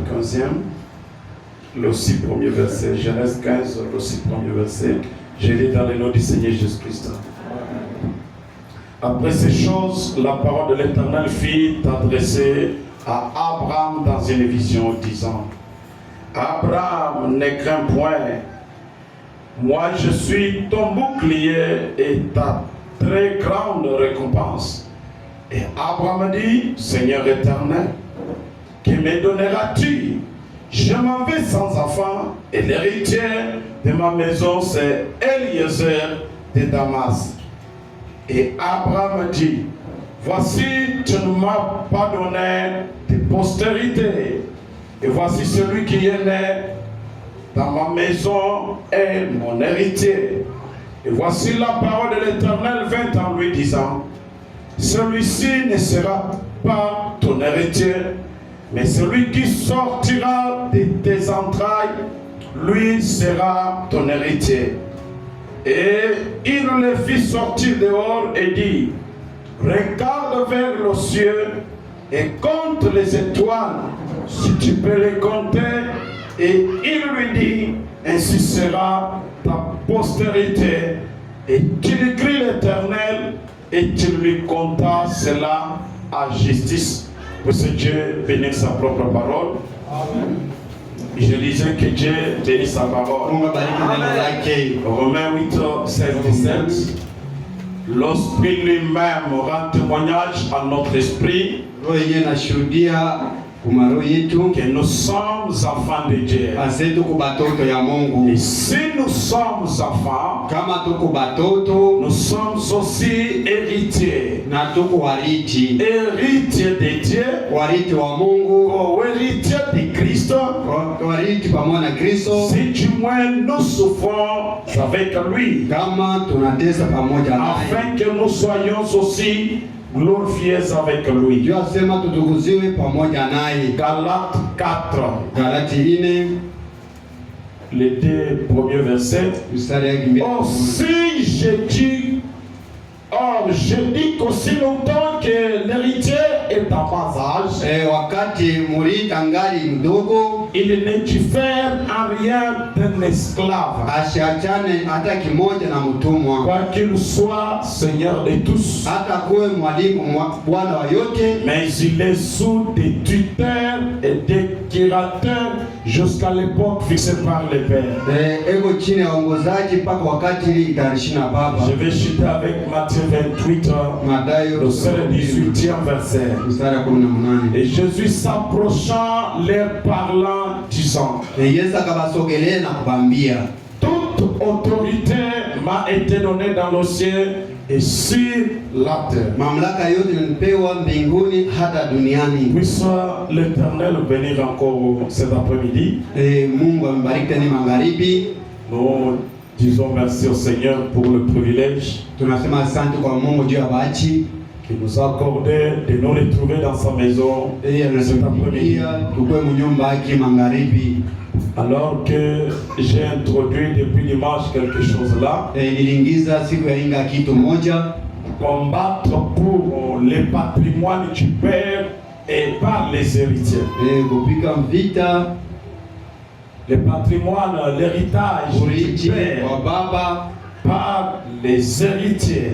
15e, le 6 premier verset. Genèse 15, le 6 premier verset. Je lis dans le nom du Seigneur Jésus-Christ. Après ces choses, la parole de l'Éternel fit adresser à Abraham dans une vision, disant: Abraham, ne crains point, moi je suis ton bouclier et ta très grande récompense. Et Abraham dit: Seigneur éternel, que me donneras-tu? Je m'en vais sans enfant, et l'héritier de ma maison c'est Eliezer de Damas. Et Abraham dit: Voici, tu ne m'as pas donné de postérité, et voici celui qui est né dans ma maison est mon héritier. Et voici la parole de l'Éternel vint en lui disant: Celui-ci ne sera pas ton héritier, mais celui qui sortira de tes entrailles, lui sera ton héritier. Et il le fit sortir dehors et dit: Regarde vers le ciel et compte les étoiles, si tu peux les compter. Et il lui dit: Ainsi sera ta postérité. Et il écrit l'Éternel, et il lui compta cela à justice. Que Dieu bénisse sa propre parole. Amen. Je disais que Dieu bénisse sa parole. Romains 8, 16, 17. L'Esprit lui-même rend témoignage à notre esprit que nous sommes enfants de Dieu. Et si nous sommes enfants, nous sommes aussi héritiers. Héritiers de Dieu, héritiers de Christ. Si du moins nous souffrons avec lui, afin que nous soyons aussi glorifiés avec lui. Galates 4. Les deux premiers versets. Or, je dis qu'aussi longtemps que l'héritier est en bas âge, il ne diffère en rien d'un esclave, quoiqu'il soit seigneur de tous, mais il est sous des tuteurs et des curateurs jusqu'à l'époque fixée par les pères. Je vais chuter avec Matthieu 28, le 18e verset. Et Jésus s'approchant, leur parlant, disant: Toute autorité m'a été donnée dans le ciel et sur la terre. Puisse l'Éternel bénir encore cet après-midi. Nous disons merci au Seigneur pour le privilège qu'il nous a accordé de nous retrouver dans sa maison cet après-midi. Alors que j'ai introduit depuis dimanche quelque chose là, combattre pour le patrimoine du Père et par les héritiers. Le patrimoine, l'héritage du Père par les héritiers.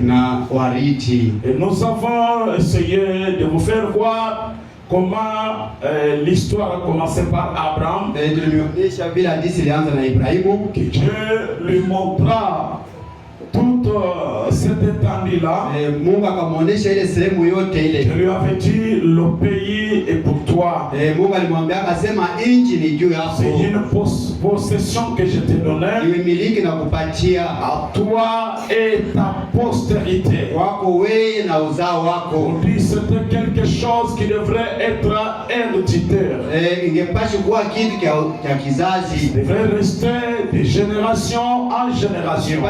Et nous avons essayé de vous faire voir comment l'histoire a commencé par Abraham. Que Dieu lui montra toute cette étendue-là. Je lui avais dit: le pays est pour toi. C'est une possession que je t'ai donnée à toi et ta postérité. On dit c'était quelque chose qui devrait être héréditaire. Il devrait rester de génération en génération.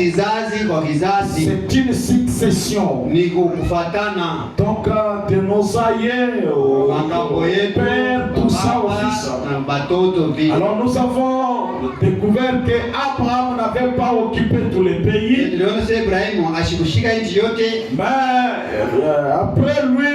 C'est une succession. Donc de nos aïeux au père, tout ça au fils. Alors nous avons découvert que Abraham n'avait pas occupé tous les pays. Mais après lui,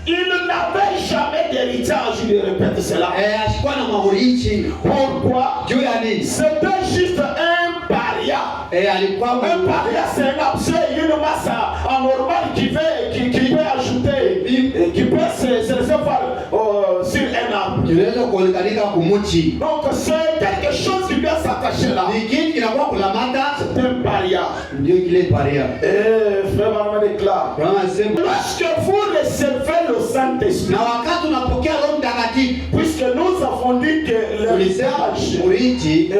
Il n'avait jamais d'héritage, je répète cela. Ashikuwa na maurithi. Pourquoi? Juu ya nini? C'était juste un paria. Alikuwa Un paria, c'est un objet, une masse anormale qui peut ajouter, qui peut se recevoir sur un arbre. Kinaweza kuonekanika kumuchi. Donc c'est quelque chose qui vient s'attacher là. Ni kitu kinakuwa kulamata. C'est un paria. Ndio kile paria. Frère Maman déclare. Lorsque vous recevez le Saint-Esprit, Na wakati unapokea Roho Mtakatifu, puisque nous avons dit que l'héritage urithi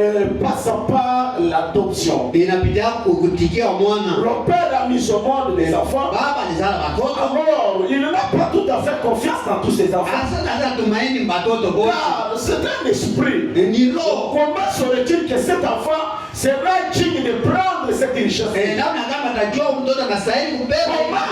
passe par l'adoption. inapitia kukutikia mwana. Le père a mis au monde des enfants. Baba alizala watoto. Alors, il n'a pas tout à fait confiance dans tous ses enfants. Sasa tumaini watoto bora. Car c'est un esprit. Ni roho. Comment serait-il que cet enfant sera digne de prendre cette richesse? Namna kama tajua mtoto anastahili kubeba.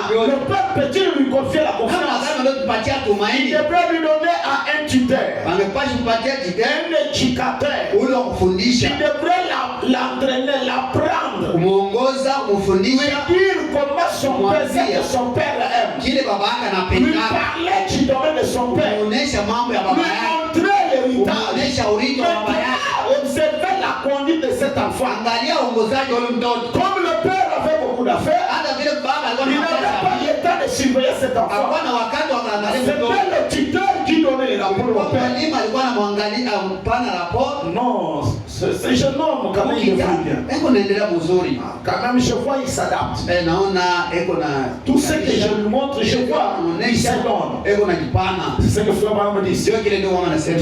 Comment le père peut-il lui confier la confiance? Kama ndio tupatia Il tumaini. devrait lui donner à un tuteur, Angepasha kupatia un éducateur. ule wa kufundisha. Il devrait l'entraîner, l'apprendre. Kumuongoza, Lui kumfundisha dire comment son père, ce que son père aime. kile baba yake Lui anapenda. parler du domaine de son père. Kuonesha mambo ya baba Lui yake. montrer l'héritage. Kuonesha urithi wa baba yake. Maintenant, observer la conduite de cet enfant. Angalia uongozaji wa mtoto. Comme le père avait beaucoup d'affaires, Hata vile baba alikuwa il n'avait pas na le temps de surveiller cet enfant. hakuwa na wakati wa kuangalia C'était mtoto. le tuteur qui donnait les rapports au père. Mwalimu alikuwa anamwangalia mpana rapport. Non, ce jeune homme, quand même, il est bien. Eko naendelea mzuri. Quand même, je vois, il s'adapte. Naona eko na Tout ce que je lui montre, je vois, il se donne. eko na kipana. C'est ce que Frère Maman me dit. Sio kile ndio mama anasema.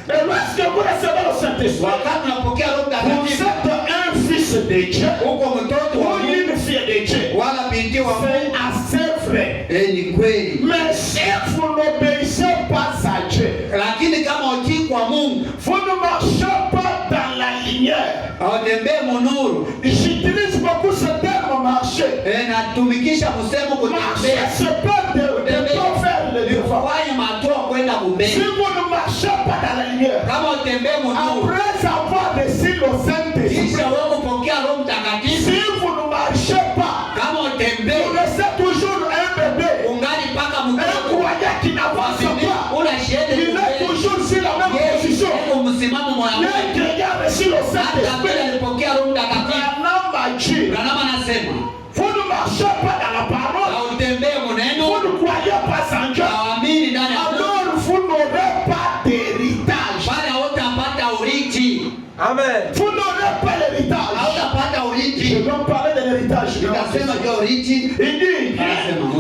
Et lorsque vous recevez le Saint-Esprit, Wakati unapokea Roho vous Mtakatifu, êtes un fils de Dieu uko mtoto ou wa Mungu une fille de Dieu. wala binti wa C'est Mungu. assez vrai. Ni kweli. Mais si vous n'obéissez pas à Dieu, Lakini kama utii kwa Mungu, vous ne marchez pas dans la lumière. hautembee munuru. J'utilise beaucoup ce terme marcher. Natumikisha kusema Marcher, kutembea. c'est pas de pas faire le devoir. Kufanya matua kwenda Si kumbele. vous ne marchez pas dans la lumière, Kama utembee munuru, après avoir reçu le Saint-Esprit, kisha wewe kupokea Roho Mtakatifu, si vous ne marchez pas, kama utembee vous restez toujours un bébé, ungali mpaka un mtoto. croyant qui n'avance pas. Unashiende Il est toujours sur la même position. msimamo moya moja. Les chrétiens reçu le Hata vile Saint-Esprit. alipokea Roho Mtakatifu, Branham a dit, Branham anasema vous ne marchez pas dans la parole, na utembee vous muneno, ne croyez pas en Dieu, naamini ndani ya Mungu, alors vous n'aurez pas d'héritage. bali hautapata urithi. Amen. Vous n'aurez pas l'héritage. Hautapata Je urithi. vais parler de l'héritage. Nikasema juu ya urithi. Il dit,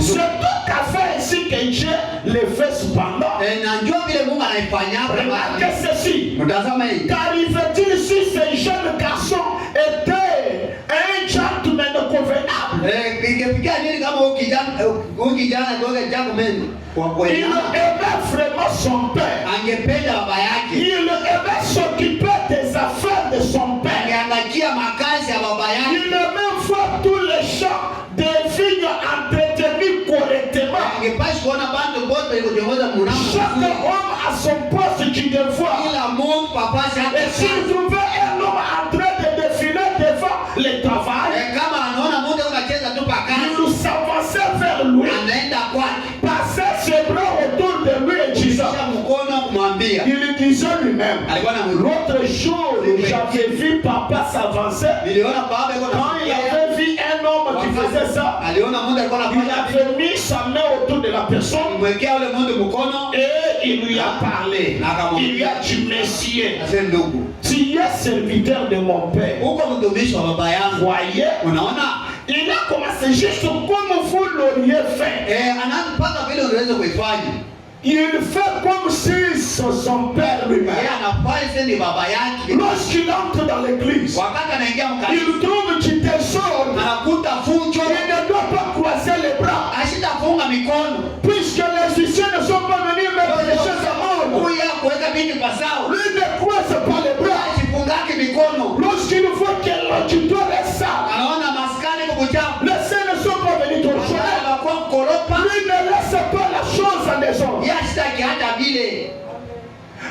c'est tout à fait ainsi que Dieu le fait cependant. Na njoo vile Mungu anaifanya. Remarquez ceci. Mtazama hii. Qu'arrive-t-il si ce jeune garçon était un gentleman convenable? Ingefikia nini kama huyu kijana ndoga gentleman wa Il kweli? aimait vraiment son père. Angependa baba yake. Il aimait s'occuper des affaires de son père. Angeangalia makazi ya baba Il yake. aimait voir tous les champs des vignes entretenus correctement. Angepashi kuona bantu bote walikutongoza mnamo. Chaque homme a son poste du devoir. Kila Mungu papasi Et s'il trouvait un homme en train de défiler devant le travail, kama anaona mtu anacheza tu pakani, il s'avançait vers lui, anaenda kwake. passait ses bras autour de lui et disait, Kisha mkono kumwambia. il disait lui-même, Alikuwa na l'autre jour, j'avais vu papa s'avancer. niliona baba yuko Quand il avait vu un homme qui faisait ça, aliona mtu alikuwa il anafanya avait mis sa main autour de la personne mwekea ule mtu mkono. et il lui a parlé. Il lui a dit, monsieur, Asema ndugu, tu es serviteur de mon père. uko mtumishi wa baba yangu. Voyez, Unaona? il a commencé juste comme vous l'auriez fait. Anampaka vile unaweza kuifanya. Il fait comme si c'est son père lui-même. Yeye anafanya ni baba yake. Lorsqu'il entre dans l'église, Wakati anaingia mkanisa, il trouve du désordre. anakuta fujo, Il ne doit pas croiser les bras. ashitafunga mikono. Puisque les huissiers ne sont pas venus mettre les choses à ordre. Huyu kuweka vitu pasawa. Lui ne croise pas les bras. Ashifungake mikono. Lorsqu'il voit que l'auditoire est sale, Anaona maskani kukuchafu. les saints ne sont pas venus torcher. Anakuwa mkoropa. Lui ne laisse pas la chose en désordre. Yeye ashitaki hata vile.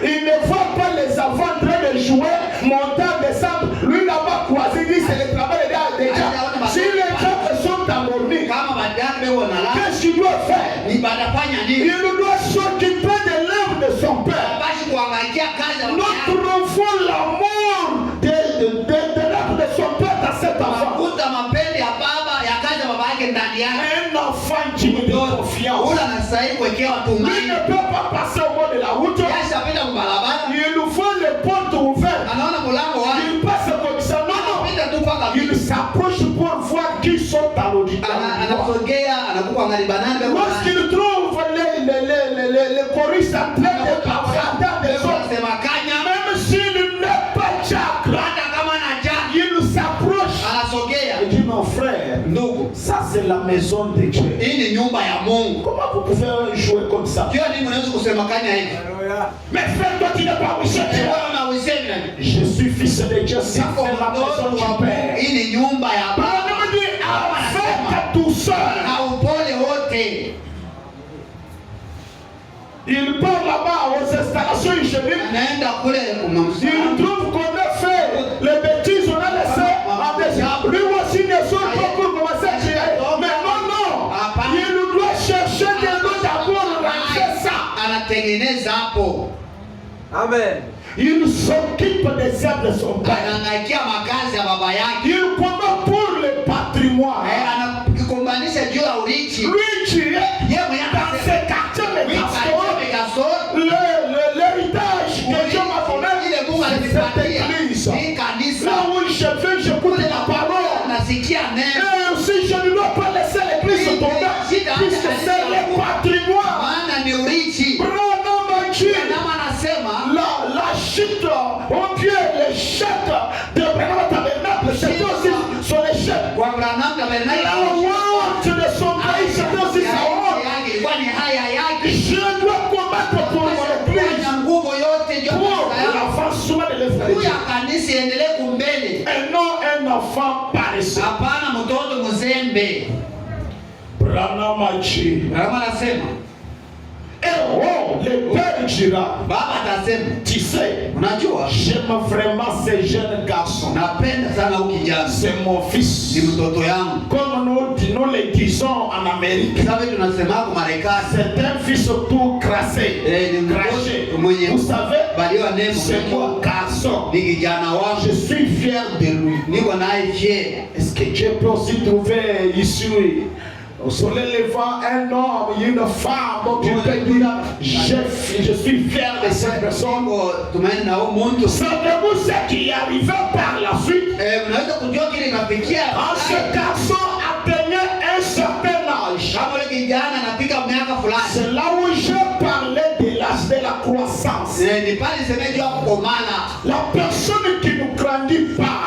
Il ne voit pas les enfants en train de jouer, montant, descendre. Lui là-bas croisé, dit c'est le travail des gens. Si les gens sont endormis, Kama badani wewe unalala, qu'est-ce qu'il doit faire? ni badafanya Il nini? confiance. ula anastahili kuwekewa Lui tumaini. ne peut pas passer au bord de la route. Yashapita kubarabara, Il nous faut les portes ouvertes. anaona mlango wazi, Il passe comme ça. Non, non. anapita tu mpaka Il s'approche pour voir qui sont à l'auditoire. anasogea, anakupa ngalibanani beko. Lorsqu'il trouve les choristes en train de chanter des autres, Anasema kanya, même s'il n'est pas diacre, hata kama na jani, il s'approche. anasogea. Il dit, mon frère, Ndugu, ça c'est la maison de Dieu. hii ni nyumba ya Mungu. Comment vous pouvez jouer comme ça? Jua nini unaweza kusema kanya hivi? Mais frère, toi qui n'es pas wisé, Wewe na usemi nani? je suis fils de Dieu, ça Siko c'est la maison mtoto wa du Mungu. Père. Hii ni nyumba ya Baba. Branham dit, avec douceur. Na upole wote. Il part là-bas aux installations hygiéniques. Anaenda kule kumamsana. Il trouve qu'on a fait les bêtises, on a laissé à des... Lui aussi ne sont pas pour commencer à gérer. Mais non, non. Il doit chercher des gens d'abord ranger ça. Anatengeneza hapo. Amen. Il s'occupe des œuvres de son père. Anangaikia makazi ya baba yake. Il combat pour le patrimoine. Anakukombanisha juu ya urithi. Lui qui est Yeye mwenyewe dans ces quartiers mégastoles, l'héritage que Dieu m'a donné, c'est cette église. Là où je vais, j'écoute la parole. Et aussi, je ne dois pas laisser l'église tomber, puisque c'est le patrimoine. Branham a dit, la chute, au pied, l'échec de Branham Tabernacle, c'était aussi son échec. La honte de son pays, c'était aussi sa honte. Je dois combattre pour mon église, pour l'avancement de l'évangile. Et non un enfant paresseux. Branham a dit, et oh, le père dira, tu sais, j'aime vraiment ces jeunes garçons. C'est mon fils. Comme nous le disons en Amérique, c'est un fils tout crassé. Craché. Vous savez, c'est mon garçon. Je suis fier de lui. Est-ce que Dieu peut aussi trouver ici au soleil levant un homme et une femme dont tu peux dire je suis fier de cette personne? Savez-vous ce qui est arrivé par la suite? Quand ce garçon atteignait un certain âge, c'est là où je parlais de l'âge de la croissance. La personne qui ne grandit pas,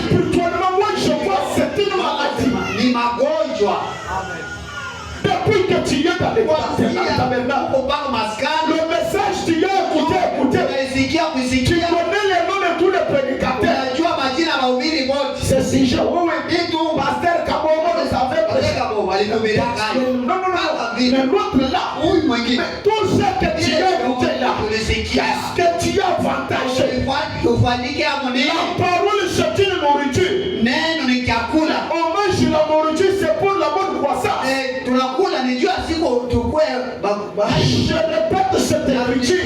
spirituellement, moi je vois c'est une maladie. Depuis que tu es dans les tabernacle, le message tu as écouté, tu connais les noms de tous les prédicateurs. C'est si je pasteur Kabomo les avait prêché. Non, mais l'autre là, tout ce que tu as écouté là, qu'est-ce que tu as avantagé? La parole c'est une nourriture. On mange la nourriture, c'est pour la bonne croissance. Je répète cette écriture.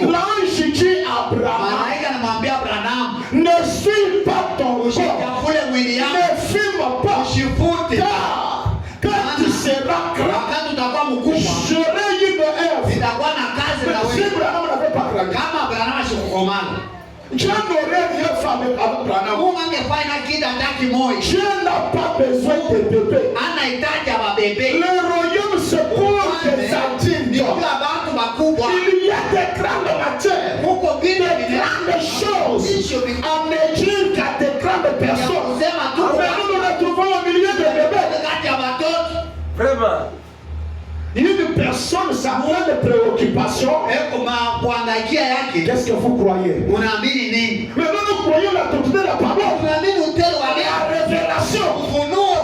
L'ange dit à Abraham, ne suis pas ton corps, ne fume pas, car quand tu seras grand, j'aurai une œuvre. Mais si Abraham n'avait pas grandi, Dieu n'aurait rien fait avec Abraham. Dieu n'a pas besoin de bébés. Le royaume se pour des adultes. Il y a des grandes matières, des grandes choses en Égypte à des grandes personnes. Mais nous nous retrouvons au milieu de bébés. Vraiment. Une personne, sa grande préoccupation, qu'est-ce que vous croyez? Mais nous croyons la totalité de la parole, la révélation,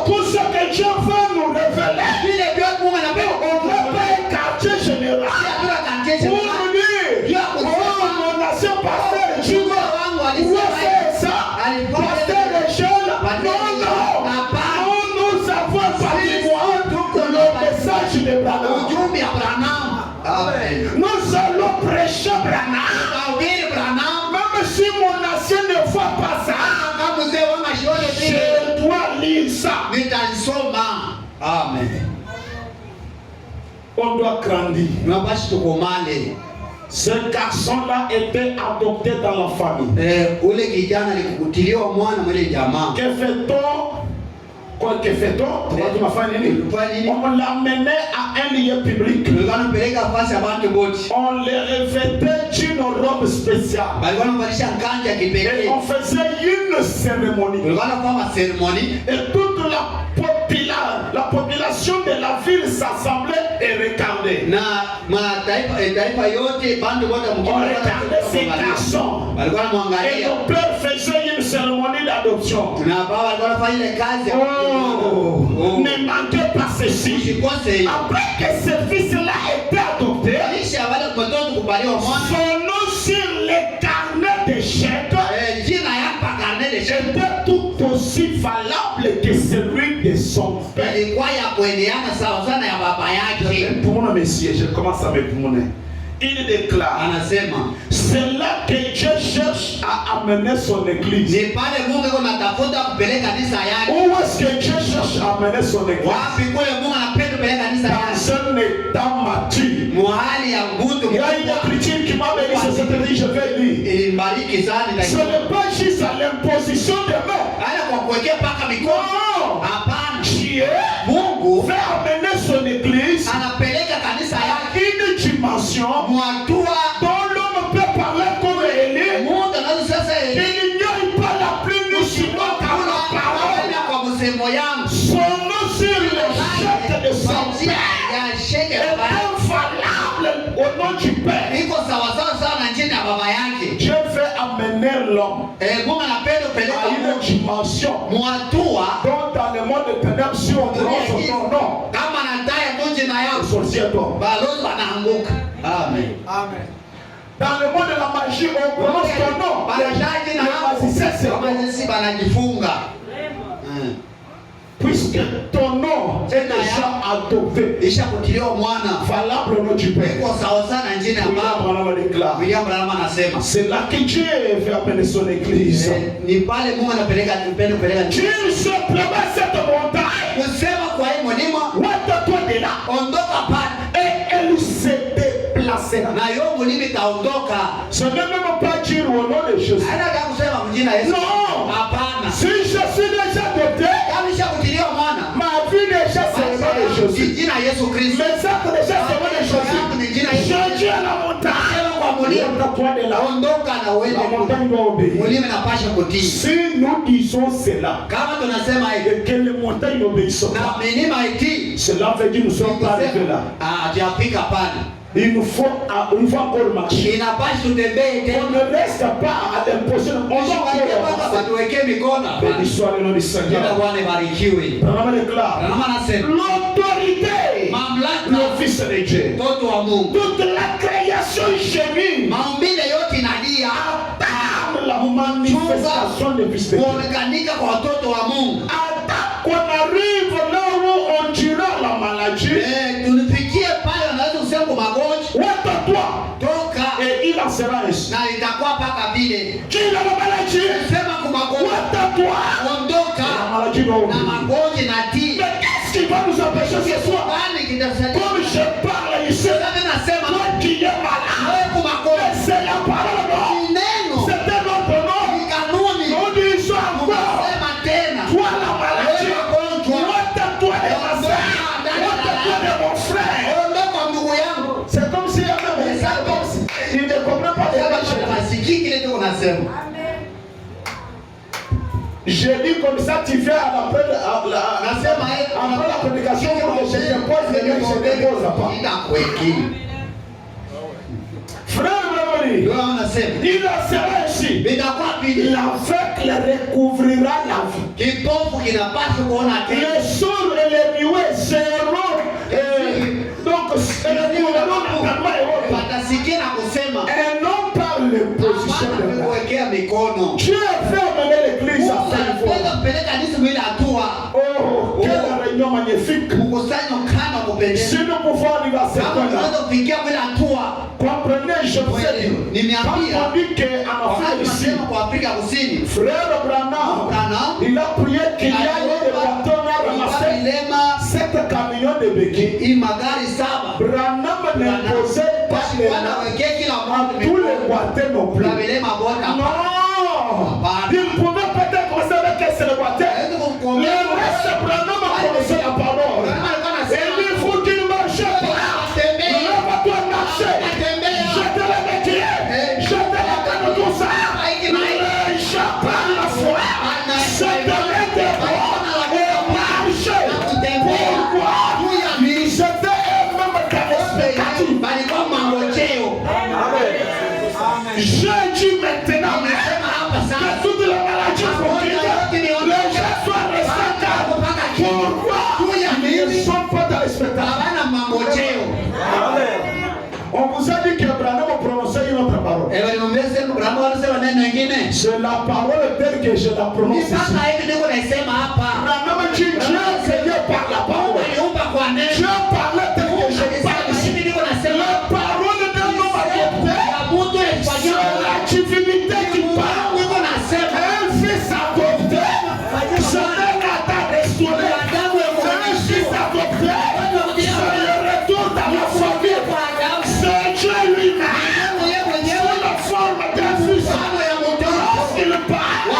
tout ce que Dieu veut nous révéler. On ne veut pas un quartier général pour nous dire, oh mon ancien pasteur, tu veux, où est ça? Pasteur des jeunes, non, nous avons patrimoine le message de Branham. Nous allons prêcher Branham. Même si mon ancien ne voit pas ça, je dois lire ça. Amen. on doit grandir. Tunapaswa tukomale. Ce garçon-là était adopté dans la famille. Ule kijana alikutiliwa mwana mwele jamaa. Que fait-on? Que fait-on? On l'amenait à un lieu public. On les revêtait d'une robe spéciale. Et on faisait une cérémonie. Et toute la population de la ville s'assemblait et regardait. On regardait ces garçons. Et nos pères faisaient une cérémonie d'adoption. Ne manquez pas ceci. Après que ce fils-là ait été adopté, son nom sur les carnets de chèques était tout aussi valable que celui de son père. Pour mon messieurs, je commence à me prouver. Il déclare, c'est là que Dieu cherche à amener son église. Où est-ce que Dieu cherche à amener son église? Dans un état mature. Il y a une écriture qui m'a béni, c'est cette église, je vais lire. Ce n'est pas juste à l'imposition de main. Dieu veut amener son église à une dimension dont l'homme peut parler comme Élie. Il n'y a pas la pluie ni sinon car la parole. Son nom sur le chèque de son père est invalable au nom du Père. Dieu veut amener l'homme à une dimension dont dans le monde de ténèbres, si on prononce son nom, le sorcier tombe. Amen. Amen. Dans le monde de la magie, on prononce ton nom. Les magiciens puisque ton nom est déjà adopté, valable au nom du Père. C'est là que Dieu veut appeler son église. Dieu se prépare cette montagne. Toi de là. Et elle se déplaçait. Ce n'est même pas dire au nom de Jésus. Non. Si je suis déjà adopté, ma vie déjà c'est le nom de Jésus. Mes actes déjà c'est le nom de Jésus. Je dis à la montagne, toi de là. La montagne doit obéir. Si nous disons cela, et que les montagnes n'obéissent pas, cela veut dire que nous ne sommes pas arrivés là. Il nous faut encore marcher. On ne reste pas à l'imposition. On doit béni soit le nom du Seigneur. L'autorité, le Fils de Dieu. Toute la création gémit. Attends la manifestation du Fils de Dieu. Attends qu'on arrive là où on dira la maladie. Et il en sera ainsi. Qui a la maladie? La maladie va oublier. Mais qu'est-ce qui va nous empêcher ce soir? Comme je parle ici, toi qui es malade, c'est la parole. C'est un autre nom. Nous disons encore, toi la maladie, toi les malades, toi mon frère. C'est comme si il ne comprend pas les choses. Je dis comme ça, tu fais après la prédication pour que je te pose les liens, je te pose pas. Frère, il en sera ici. L'aveugle recouvrira la vie. Les sourds et les muets seront donc et non par l'imposition de main. Dieu a fait amener l'église à faire oh, quelle réunion magnifique. Si nous pouvons arriver à ce point-là, comprenez, je vous ai dit, quand on dit qu'en Afrique ici, frère Branham, il a prié qu'il y ait des bâtons à ramasser. 7 camions de béquilles. hii magari 7 Branham n'imposait pas les wanawekea kila à mtu tous les boiteux non plus. Unabele mabota. Non. Il pouvait peut-être commencer avec un seul boiteux. Le reste, Branham a commencé la parole. Et il faut qu'il marche pas. Lève-toi, marche. Jette les béquilles. Jette la canne, tout ça. J'appelle la foi. C'est de l'intérieur. Et marche. Pourquoi? C'était un même charismatique. J'ai dit maintenant que toute la maladie faut les gens soient restés. Pourquoi? Ils ne sont pas dans le spectacle. On vous a dit qu'Abraham a prononcé une autre parole. C'est la parole telle que je la prononce ici. Abraham dit Dieu Seigneur par la parole. Dieu parlait tel que je parle ici. La parole d'un homme adopté, c'est la divinité qui parle. Un fils adopté, c'est un Adam restauré. Un fils adopté, c'est le retour dans la famille. C'est Dieu lui-même. C'est la forme d'un fils. Lorsqu'il parle,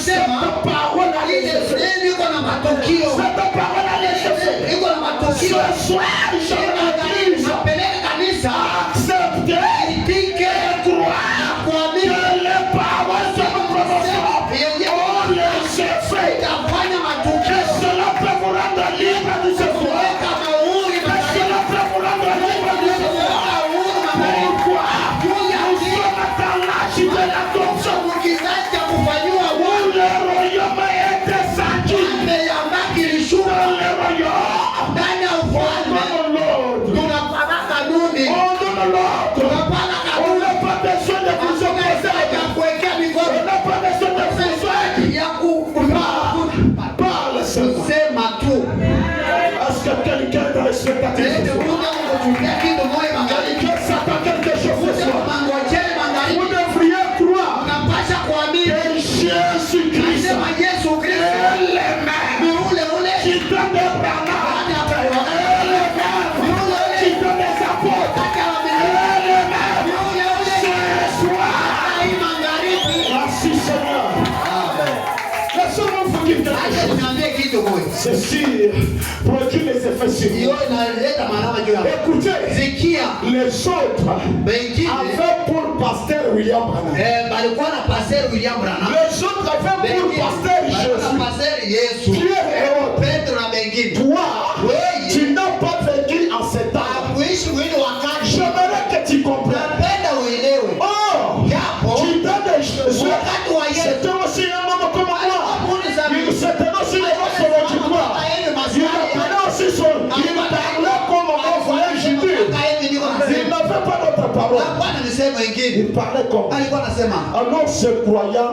cette parole a les effets. Cette parole a les effets. Ce soir, je m'accuse. Accepter et croire que les paroles de nos promotions ont les effets. Que cela peut vous rendre libre de ce soir. Que cela peut vous rendre libre de ce soir. Pourquoi? Nous sommes dans l'âge de l'adoption. Où le royaume est descendu. Dans le royaume. On n'a pas besoin de vous opposer. On n'a pas besoin de vous opposer. Parle seulement. Est-ce que quelqu'un est dans le spectateur? Quelqu'un s'attend quelque chose ce soir. Vous devriez croire que Jésus-Christ est le même qui donne des Branham, est le même qui donne des apôtres, est le même ce soir. Merci Seigneur. Laissez-moi vous dire quelque chose. Ceci produit les effets sur vous. Écoutez, les autres avaient pour pasteur William Branham. Les autres avaient pour pasteur Jésus. Pierre et autres. Toi, tu n'as pas vécu en cet âge. J'aimerais que tu comprennes. Oh, tu donnes des choses. C'était aussi un homme comme moi. C'était aussi les gens sur le territoire. Il appelait aussi son. Il parlait comme on voyait Jésus. Il n'avait pas d'autre parole. Il parlait comme. Alors ce croyant,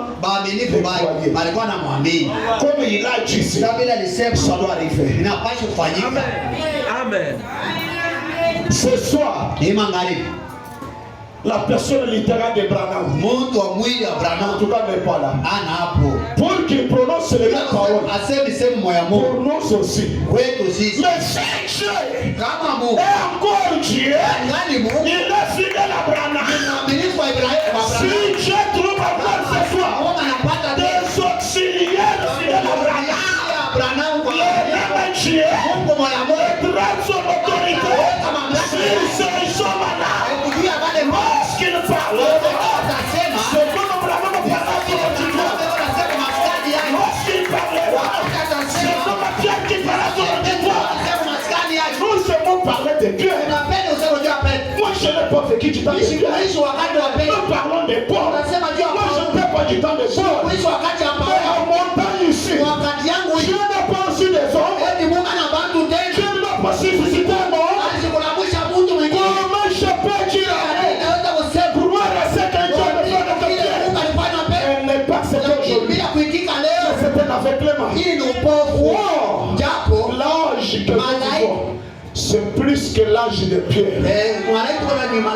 comme il a dit ici, ça doit arriver. Amen. Ce soir, la personne littérale de Branham, en tout cas n'est pas là. Pour qu'il prononce les mêmes paroles, prononce aussi. Mais si Dieu est encore Dieu, il est fidèle à Branham. Si Dieu trouve encore ce soir des auxiliaires fidèles à Branham, le même Dieu prend son autorité. S'ils sont malades, lorsqu'il parle, c'est comme Branham lorsqu'il parlera, c'est comme Dieu qui parlera sur le territoire. Nous savons parler de Dieu. Moi je n'ai pas vécu du temps de Dieu. Nous parlons des pauvres. Moi je ne fais pas du temps des pauvres. Mais en montagne ici, Dieu n'a pas aussi des hommes. Dieu n'a pas aussi visité un homme. Comment je peux dire pour moi rester quelqu'un de faire de Dieu? Elle n'est pas acceptée aujourd'hui. C'est un aveuglement. L'âge que nous vivons, c'est plus que l'âge de Pierre.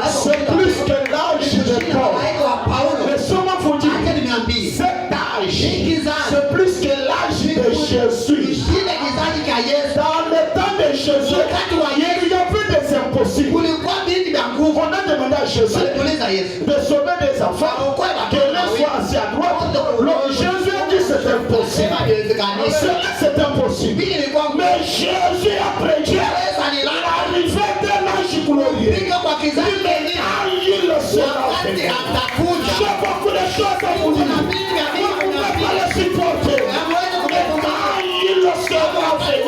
C'est plus que l'âge de Paul. Laissez-moi vous dire, cet âge, c'est plus que l'âge de Jésus. Dans le temps On a demandé à Jésus de sauver des enfants, que l'un soit assis à droite. Jésus a dit c'est impossible. C'est impossible. Mais Jésus a prédit l'arrivée d'un ange glorieux. Il le sera fait. J'ai beaucoup de choses à vous dire. Vous ne pouvez pas le supporter. Il le sera fait.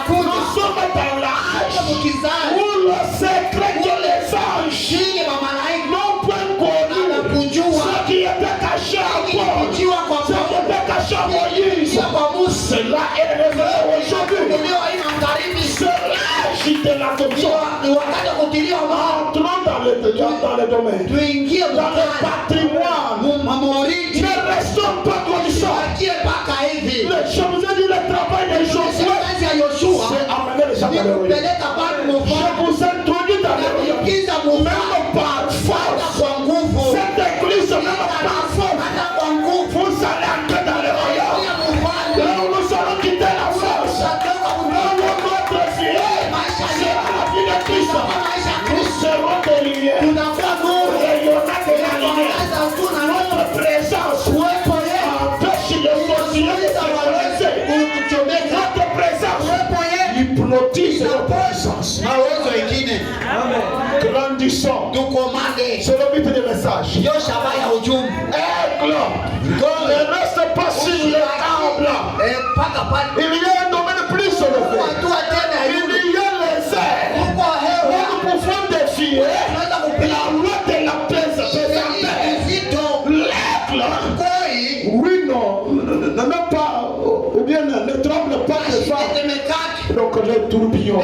Nous sommes dans l'âge où le secret que les anges n'ont pas connu, ce qui était caché à Paul, ce qui était caché à Moïse, cela est révélé aujourd'hui. C'est l'âge de l'adoption. Entrons dans le domaine, dans le patrimoine. Ne restons pas comme ça. Je vous ai dit le travail de Josué, c'est amener les gens dans le royaume. Je vous introduis dans le royaume, même par force. Cette église, même par force, vous allez entrer dans le royaume. Là où nous allons quitter la force, là où notre vie sera la vie de Christ, nous serons des lumières. Nous rayonnons de la lumière. Notre présence empêche les sorciers de se connaître. Notre présence hypnotise notre présence. Grandissons. C'est le but du message. Ne reste pas sur le câble. Il y a un domaine plus élevé. Il y a les airs. Nous pouvons défier la loi de la préservation. L'aigle. Oui, non. Ne mets pas, ou bien ne tremble pas devant. Donc les tourbillons.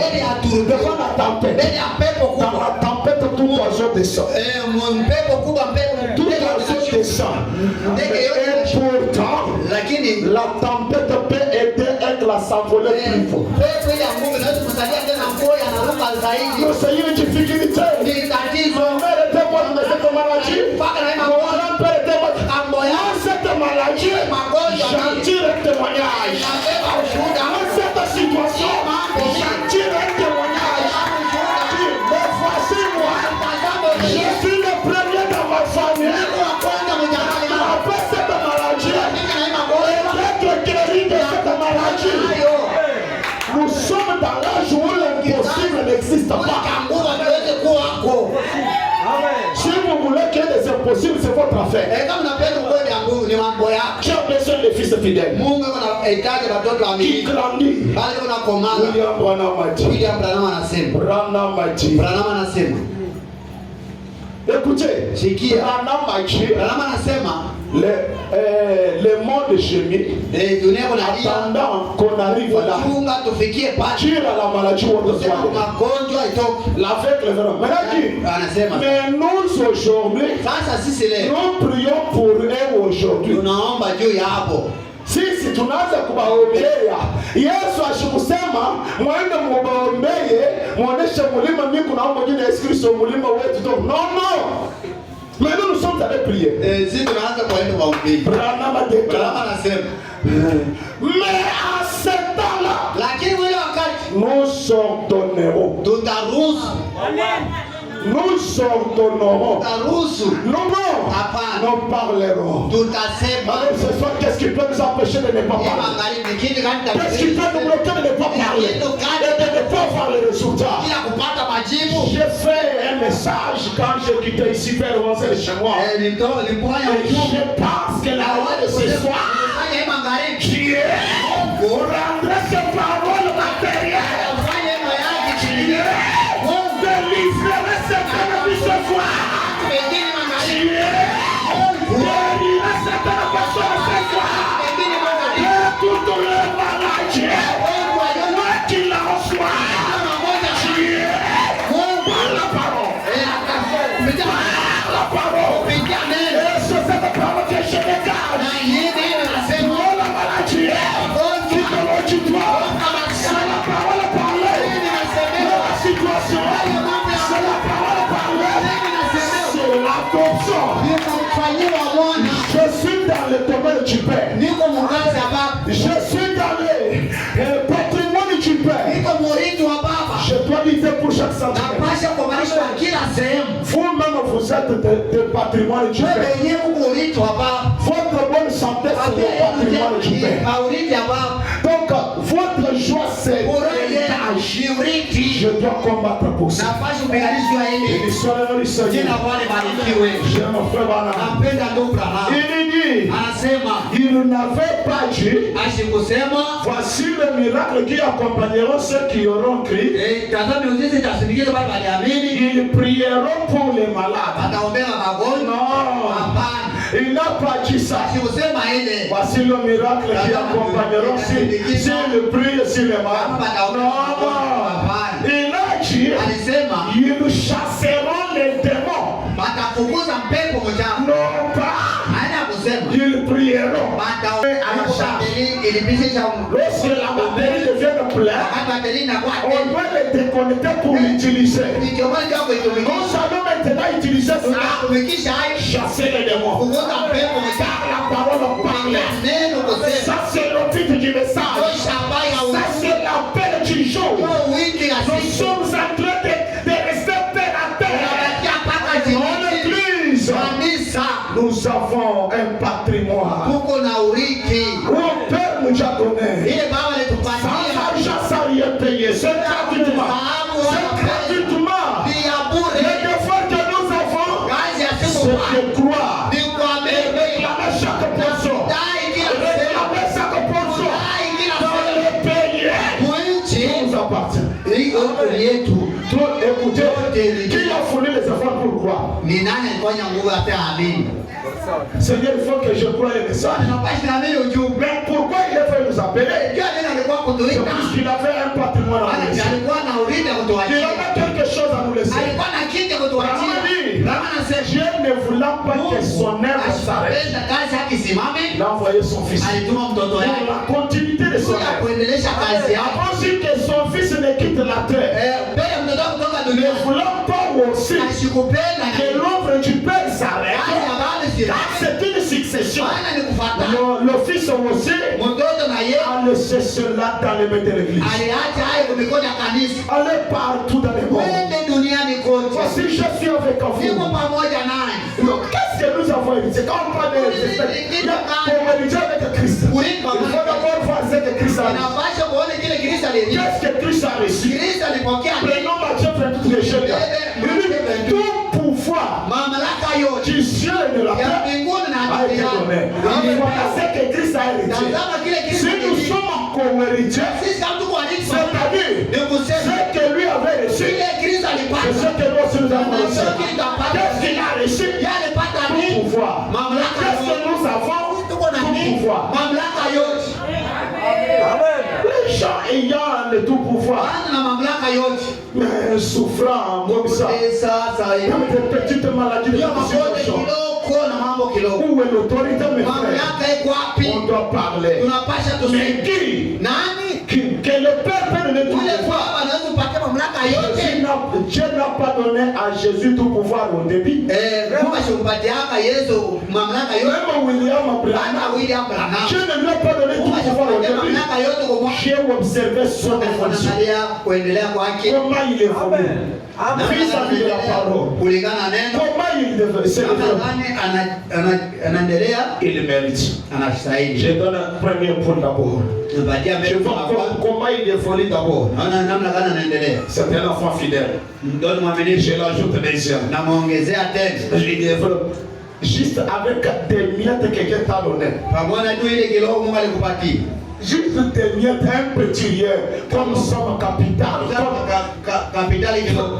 Devant la tempête. Dans la tempête, tout oiseau descend. Tout oiseau descend. Et pourtant, la tempête peut aider avec la s'envoler plus fort. Nous sommes une difficulté. Mon mère était morte de cette maladie. Mon grand-père était mort de cette maladie. J'en tire un témoignage. Dans cette situation, j'en tire un témoignage. Mais voici moi. Je suis le premier dans ma famille. Après cette maladie, et d'être guéri de cette maladie. Nous sommes dans l'âge où l'impossible n'existe pas. Si vous voulez qu'il y ait des impossibles, c'est votre affaire. Qui a besoin des fils fidèles? Qui grandit? William Branham a dit. Écoutez, Branham a dit, le monde gémit attendant qu'on arrive là. Tire à la maladie l'aveugle verra. Mais nous aujourd'hui, nous prions pour eux aujourd'hui. Sisi tunaanza kuwaombea. Yesu ashikusema mwende mubaombeye, muoneshe mulima miku na mwingine Yesu Kristo mulima wetu. Non. Mais nous sommes allés prier. Mais à ce temps-là, nous ordonnerons. Nous ordonnerons. Nous parlerons. Alors ce soir, qu'est-ce qui peut nous empêcher de ne pas parler? Qu'est-ce qui peut nous bloquer de ne pas parler? Et de ne pas voir les résultats? J'ai fait un message quand j'ai quitté ici vers 11h chez moi. Et je pense que la loi de ce soir, qui est pour rendre ces paroles matérielles, délivrer cette vie ce soir, délivrer cette personne ce soir, de toutes les maladies, moi qui la reçois, par la parole, par la parole, et c'est cette parole que je dégage, pour la maladie, qui te maudit toi, c'est la parole parlée, de la situation, c'est la parole parlée, c'est l'adoption. Je suis dans le domaine du Père. Je suis dans le patrimoine du Père. Je dois lutter pour chaque centimètre. Vous-même, vous êtes de patrimoine du Père. Votre bonne santé, c'est le patrimoine du Père. Donc, votre joie, c'est l'héritage. Je dois combattre pour ça. J'ai mon frère Branham. Il dit, il n'avait pas dit, voici le miracle qui accompagneront ceux qui auront cru. Ils prieront pour les malades. Non, il n'a pas dit ça. Voici le miracle qui accompagneront ceux qui prient sur les malades. Non, il a dit, ils chasseront les démons. Non pas. Ils prieront à la charge. Lorsque la batterie devient pleine, on doit les déconnecter pour l'utiliser. Nous allons maintenant utiliser cela, chasser les démons. Car la parole parle. Ça c'est le titre du message. Ça c'est l'appel du jour. Nous sommes en train de rester terre à terre. Dans l'église, nous avons un patrimoine. Mon Père nous a donné. Sans argent, sans rien payer. C'est gratuitement. C'est gratuitement. Les efforts que nous avons, c'est de croire. Et réclamer chaque portion. Réclamer chaque portion. Dans le pays nous appartient. Écoutez, qui a fourni les efforts pour croire? Seigneur, il faut que je croie les messages. Mais pourquoi il a fait nous appeler? Parce qu'il avait un patrimoine à nous laisser. Il avait quelque chose à nous laisser. Dieu ne voulant pas que son œuvre s'arrête, il a envoyé son fils pour la continuité de son œuvre. Avant que son fils ne quitte la terre, ne voulant pas aussi que l'œuvre du Père s'arrête. Car c'est une succession. Le fils aussi a laissé cela dans les mains de l'église. Allez partout dans les mondes. Voici, je suis avec vous. Qu'est-ce que nous avons hérité? Quand on parle de hériter avec Christ, il faut d'abord voir ce que Christ a reçu. Qu'est-ce que Christ a reçu? Prenons Matthieu 28, il dit tout pouvoir du ciel et de la terre a été donné. Voilà ce que Christ a hérité. Si nous sommes encore héritiers, c'est-à-dire ce que lui avait reçu, c'est ce que nous aussi nous avons reçu. Qu'est-ce qu'il a reçu? Tout pouvoir. Qu'est-ce que nous avons? Tout pouvoir. Les gens ayant le tout pouvoir, mais souffrant, comme ça, comme des petites maladies de situation. Où est l'autorité, mes frères? On doit parler. Mais qui? Que le Père peut donner tout pouvoir. Dieu n'a pas donné à Jésus tout pouvoir au début. Même William Branham, Dieu ne lui a pas donné tout pouvoir au début. J'ai observé son évolution. Comment il évolue vis-à-vis de la parole. Comment il s'est il mérite. Je donne un premier point d'abord. Je vois comment il évolue d'abord. C'est un enfant fidèle. Je l'ajoute deuxième. Je développe. Juste avec des miettes que quelqu'un t'a donné. Juste des miettes, un petit rien, comme somme capitale.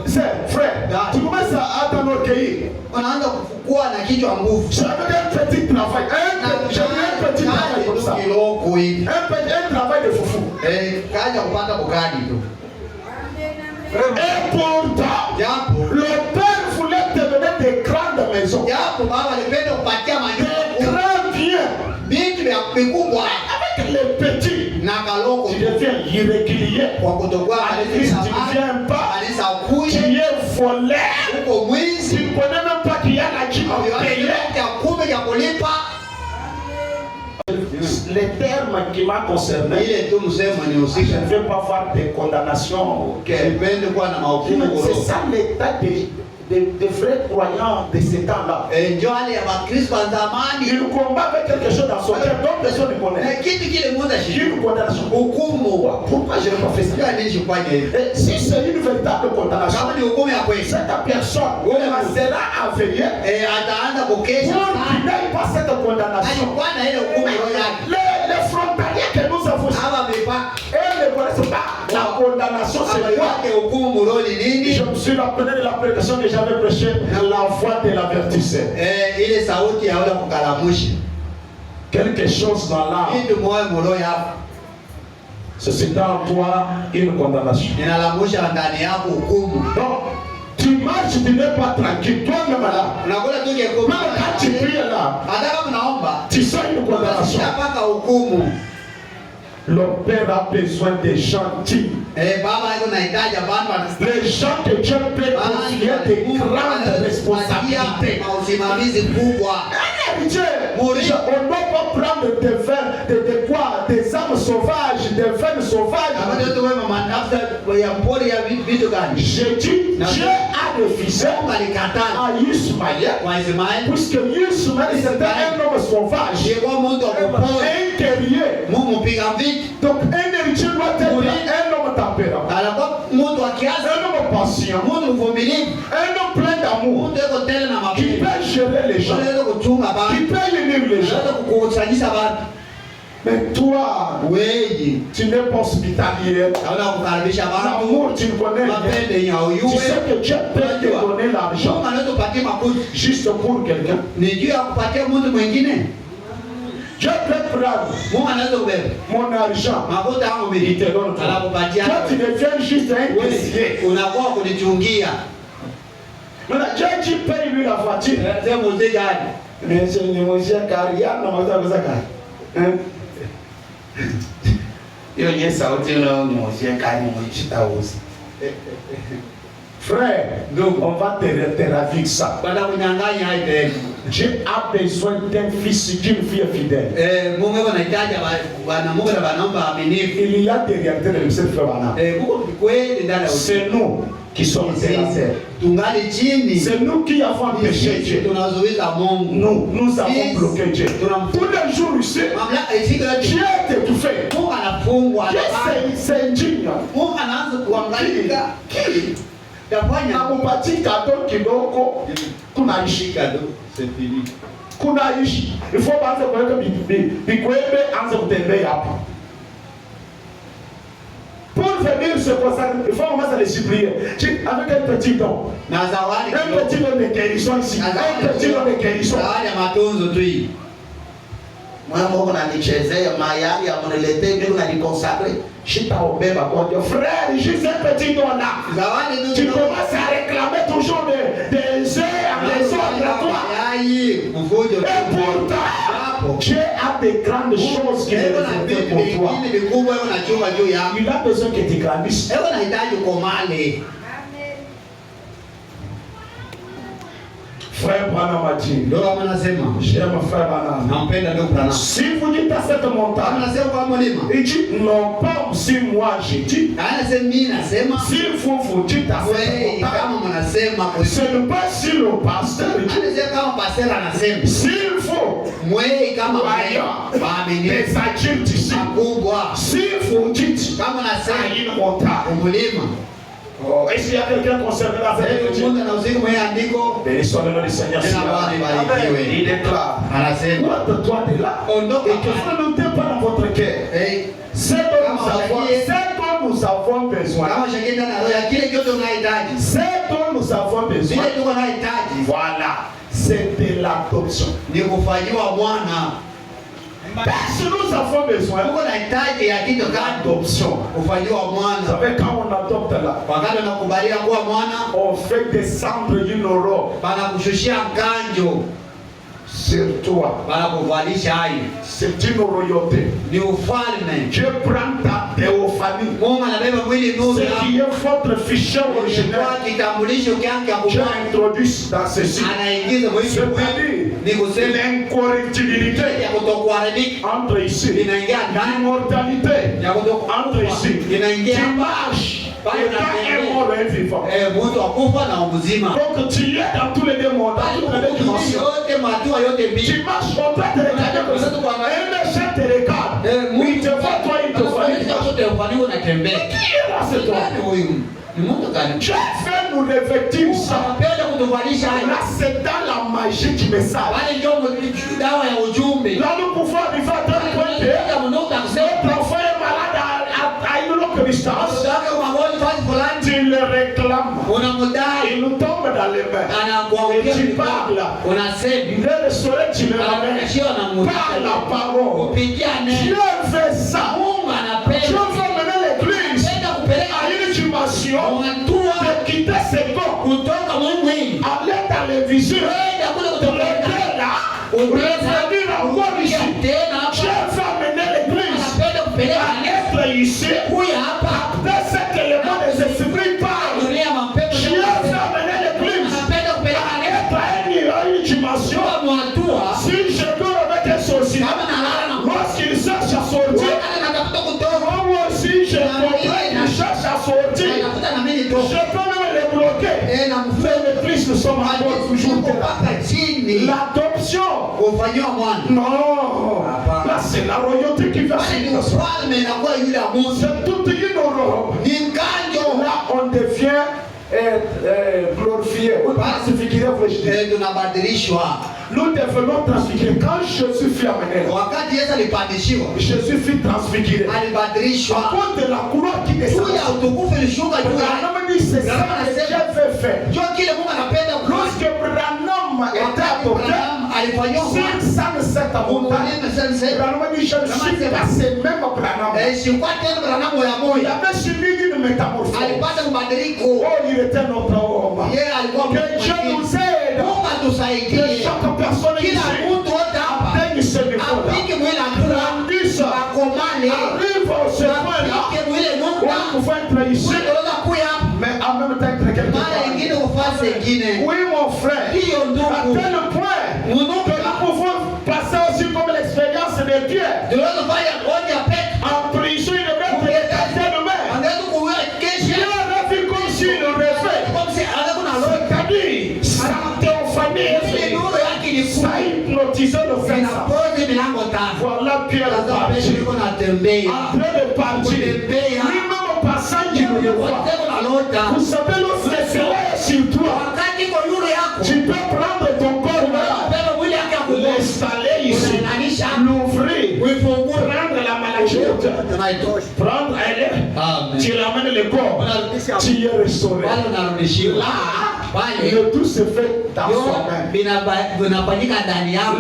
C'est frère, tu commences à t'enorgueillir. J'avais un petit travail, un petit travail comme ça. Un travail de foufou. Et pourtant, le Père voulait te donner des grandes maisons, des grands biens. Avec les petits, tu deviens irrégulier. Tu deviens pas, tu es volé. Tu ne connais même pas qu'il y a la qui va payer. Les termes qui m'ont concerné, je ne vais pas voir des condamnations. C'est ça l'état des vrais croyants de ce temps-là. Ndio wale ya Wakristo wa zamani. Il combat avec quelque chose dans son cœur, donc personne ne connaît. Na kitu kile mmoja Une condamnation. hukumu. Pourquoi je n'ai pas fait ça? Sio nini shifanye hivi. Et si c'est une véritable condamnation, Kama ni hukumu ya kweli. cette personne sera à veiller Ataanza kukesha pour qu'il sana. n'ait pas cette condamnation. Alikuwa na ile hukumu yake. Les frontaliers que nous avons, Hawa mipaka. elles ne connaissent pas la condamnation, c'est quoi? Yake hukumu roli nini? Je me suis rappelé de la prédication que j'avais prêchée, la voix de l'avertisseur. Ile sauti ya ule kukalamusha. Quelque chose dans l'âme, Kitu moyo moyo yako. c'est dans toi une condamnation. Inalamusha ndani yako hukumu. Donc, tu marches, tu n'es pas tranquille. Toi-même là, Unakula tu même hukumu. quand tu pries là, Hata kama unaomba, tu sens une condamnation. unapaka hukumu. Le Père a besoin des gentils. Baba yuko nahitaji abantu Les gens que Dieu peut confier des grandes responsabilités. usimamizi mkubwa. On ne doit pas prendre des vers, de quoi? Des âmes sauvages, des veines sauvages. Watoto wewe manafsa ya pori ya vitu gani? J'ai dit, Dieu a refusé Alikatana à Ismaël, kwa Ismaili. puisque Ismaël c'était un homme sauvage, Yeye mtu akupora. un guerrier. Mungu mpiga vita. Donc un héritier doit être un homme tempérament, Alikuwa mtu akiasi, un homme patient, mtu mvumilivu, un homme plein d'amour, mtu yuko tele na qui mapenzi. peut gérer les gens, Unaweza kuchunga qui bantu, peut unir les gens. unaweza kukusanyisha bantu. Mais toi, Wewe tu n'es pas hospitalier. hauna kukaribisha bantu. L'amour, tu ne connais rien. Mapende yenye Tu hauyuwe. sais que Dieu peut te donner l'argent Mungu anaweza kupatia makuti. juste pour quelqu'un. Ni juu ya kupatia mtu mwingine. Dieu peut prendre Mungu anaweza kubeba mon argent. makuta yangu Il mimi. te donne toi. Anakupatia. Toi, tu deviens juste un caissier. Wewe unakuwa kunichungia. Maintenant, Dieu dit paye lui la voiture. Sasa mzee gani? Mais c'est une émotion carrière, non, ça va ça. Hiyo ni sauti leo ni mosia kani mchita usi. Frère, donc on va te ravir ça. Bada kunyang'anya hai tena. Dieu a besoin d'un fils, d'une fille fidèle. Mungu anahitaji bwana Mungu na banaomba aminifu. Il y a des réalités de cette frère Bana. Mungu kweli ndani ya C'est nous qui sommes terrassés. tungali chini. C'est nous qui avons empêché Dieu. Tunazuiza Mungu. Nous avons bloqué Dieu. Tous les jours ici, Mamlaka isika Dieu est étouffé. Mungu anafungwa. Dieu c'est indigne. Mungu anaanza kuangalia kile tafanya Nakupatia cadeau kidogo, tunaishi. cadeau c'est fini. Kunaishi. Il faut baanze kuweka bikwembe anze kutembea hapa. Pour venir se consacrer, il faut commencer à les supplier. Avec un petit don. Na zawadi Un petit don de guérison ici. Un petit don de guérison. zawadi ya matunzo tu hii. Mwana Mungu ananichezea mayai ameniletee mimi unaniconsacrer. Shitaobeba kwa Dieu. Frère, juste un petit don là. Zawadi Tu commences à réclamer toujours des œufs, des autres à toi. Yai mfujo. Et pourtant, Dieu a des grandes choses qu'il Eko na veut vitu pour toi. vingine vikubwa eko nachunga juu yako. Il a besoin que tu grandisses. Eko nahitaji ukomale. Frère Branham a dit, Ndio kama nasema. j'aime frère Branham. Nampenda ndio Branham. Si vous dites à cette Kama montagne, nasema kwa mlima. il dit, non pas si moi j'ai dit, Anasema mimi nasema si vous dites à cette wewe montagne, kama mnasema kwa ce n'est pas si le pasteur dit, anasema kama pasera anasema s'il faut wewe kama Voyons. waamini des adultes ici, makubwa si vous dites kama à nasema une montagne, mlima. est-ce qu'il y a quelqu'un concerné dans cette Sasa étude? Mungu na usiku mwenye andiko Béni soit le nom du Seigneur. Jina la Bwana libarikiwe. Il déclare, Anasema ôte-toi de là ondoka et que vous ne mettez pas dans votre cœur. Ce dont nous avons besoin. kama shakita na roho ya kile chote unahitaji. Ce dont nous avons besoin. Vile tuko nahitaji Voilà, c'est de l'adoption. ni kufanyiwa mwana. Parce que nous avons besoin Tuko nahitaji ya kitu gani? d'adoption. Kufanyiwa Vous mwana. savez, quand on adopte là, Wakati unakubalia kuwa mwana, on fait descendre une robe banakushushia nganjo, sur toi. banakuvalisha hayo. C'est une royauté. Ni ufalme. Dieu prend ta théophanie. Mungu anabeba mwili nusu Ce qui est votre fichier original. kwa kitambulisho kyake cha Dieu kubali. introduit dans ceci. Anaingiza mwili C'est-à-dire, ni c'est kusema l'incorruptibilité ya kutokuharibika entre ici, inaingia ndani l'immortalité ya entre ici. kutokuharibika inaingia Tu marches un mort et un vivant. mtu akufa na mzima. Donc tu es dans tous les deux mondes, dans toutes les deux dimensions. Tu marches au travers de l'écart comme ça. Un méchant te regarde. Il te voit, toi, il te voit. Qui est là, c'est toi? Tu as fait nous revêtir ça. Là, c'est dans la magie du message. Là, nous pouvons arriver à tel point que notre enfant est malade à une longue distance. Tu le réclames. Il nous tombe dans les mains. Et tu parles. Dès le soleil, tu le ramènes. Par la parole. Dieu fait ça. Dieu veut mener l'église à une dimension de quitter ses corps. Aller dans les visions. De rester là. Revenir encore ici. Dieu veut mener l'église à être ici. Après cet élément des esprits parlent. Dieu veut mener l'église à une dimension. Si je peux remettre un sorcier, lorsqu'il cherche à sortir, moi aussi je comprends qu'il cherche à sortir. Je peux même les bloquer. Mais les Christ nous sommes encore toujours l'adoption. Non. Là c'est la royauté qui va se passer. C'est toute une Europe. Là on devient glorifié. Nous devenons transfigurés. Quand Jésus fut amené, Jésus fut transfiguré. À cause de la couleur qui descend. Branham dit c'est ça que Dieu veut faire. Lorsque Branham était adopté, sur 107 montagne, Branham dit je ne suis pas ce même Branham. Il avait subi une métamorphose. Oh, il était notre homme. Que Dieu nous aide. Que chaque personne ici atteigne ce niveau-là. Grandisse. Arrive au ce point-là. On pouvait être ici. Mais en même temps être quelque part. Oui, mon frère. À tel point que nous pouvons passer aussi comme l'expérience de Pierre. En prison, il devait être écarté de mer. Dieu a vu comme s'il le refait. C'est-à-dire, ça théophanie, ça hypnotisait le fait. Voilà Pierre en train de partir. Lui-même au passage du roi. Vous savez, lorsque le soleil est sur toi, tu peux prendre ton corps là, l'installer ici, l'ouvrir, prendre la maladie, prendre elle, tu ramènes le corps, tu y es restauré. Là, le tout se fait dans soi-même.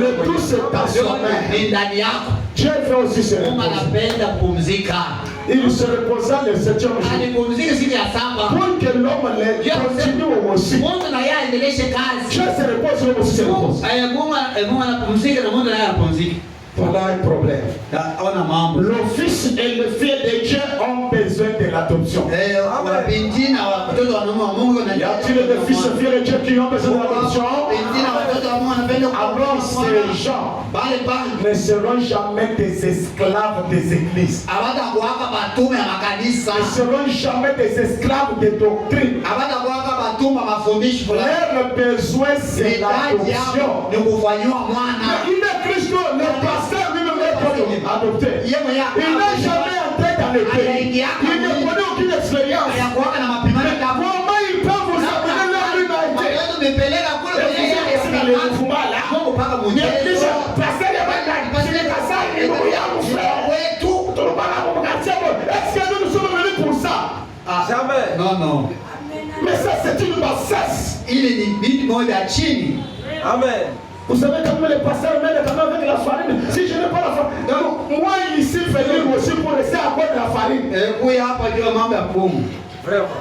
Le tout se fait dans soi-même. Dieu fait aussi se reposer. Il se reposa le 7e jour. Pour que l'homme continue aussi. Dieu se repose, l'homme aussi se repose. Voilà un problème. Le fils et le fils de Dieu ont besoin de l'adoption. Y a-t-il des fils et filles de Dieu qui ont besoin de l'adoption? Alors ces gens ne seront jamais des esclaves des églises. Ne seront jamais des esclaves des doctrines. Leur besoin c'est l'adoption. Il est Christ, le pasteur lui-même est adopté. Il n'est jamais entré dans le pays. Il ne connaît aucune expérience. Comment il peut vous amener là où il a été? Et vous dans les mouvements là. Il y a des gens, pasteur, il y a est-ce que nous sommes venus pour ça? Jamais. Non. Mais ça c'est une bassesse. Amen. Vous savez comment les pasteurs mettent quand même avec la farine. Si je n'ai pas la farine, donc moi ici venir aussi pour rester à cause de la farine. Vraiment.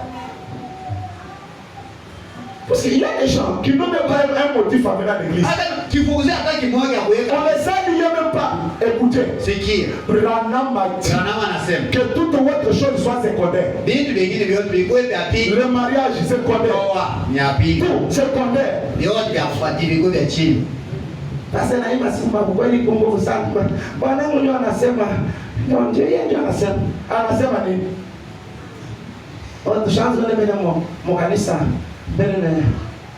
Parce qu'il y a des gens qui n'ont même pas un motif à venir à l'église. On les a dit, il n'y a même pas. Écoutez, c'est qui? Branham a dit que toute autre chose soit secondaire. Le mariage c'est secondaire. Tout secondaire. Sasa na ima simba kwa kweli nguvu sana. Bwana mwenyewe anasema ndio yeye anasema nini? tushaanza kwenda mbele mu kanisa. Mbele na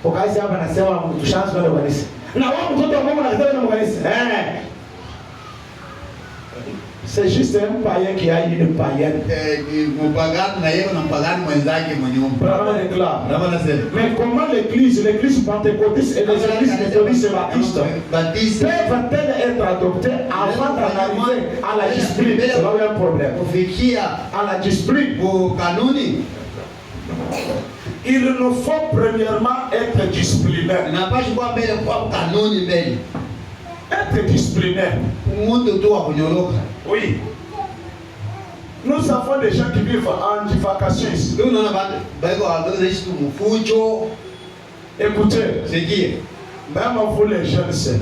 wakazi hapa nasema tushaanza kwenda kanisa. Na wao mtoto wa Mungu anasema mu kanisa. C'est juste un païen qui a une païenne. Mpagani na yeye na mpagani mwenzake mwenye mais comment l'église pentecôtiste et les églises méthodistes et baptistes peuvent-elles être adoptées avant d'en arriver à la discipline? C'est là où il y a un problème. À la discipline. Au kanuni. Il nous faut premièrement être disciplinaire. Être disciplinaire. Oui. Nous avons des gens qui vivent en divagation. Écoutez, c'est qui? même vous les jeunes sœurs,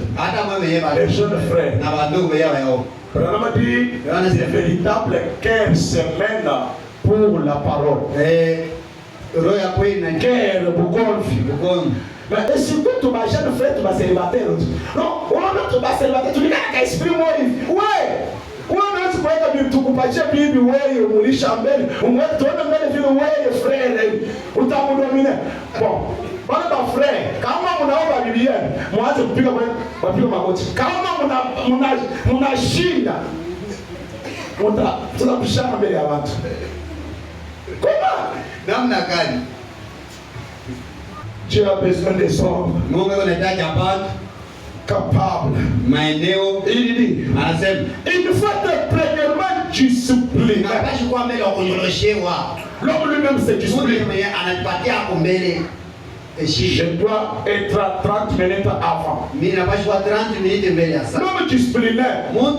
les jeunes frères, vraiment dit, c'est véritable 15 semaines pour la parole. Guerre, mais surtout, tu vas jeune frère, tu vas célibataire. Non, on va célibataire, tu dis qu'à exprimer moi. Ouais! Unaweza kuweka tukupatie bibi wewe umulisha mbele umweke tuone mbele vile wewe frère utamudomine bon bana ba frère kama mnaomba bibi yenu mwanze kupiga magoti kama mnashinda tunapishana mbele ya watu kama namna gani Dieu a besoin des hommes Mungu anataka hapa capable maeneo ili anasema il faut être premièrement discipliné. Nabashi kwa mbele wa kunyoloshewa. L'homme lui-même se discipline. Anapatia hapo mbele. Je dois être à 30 minutes avant. Mimi nabashi kwa 30 minutes mbele ya saa. L'homme discipliné. Moi,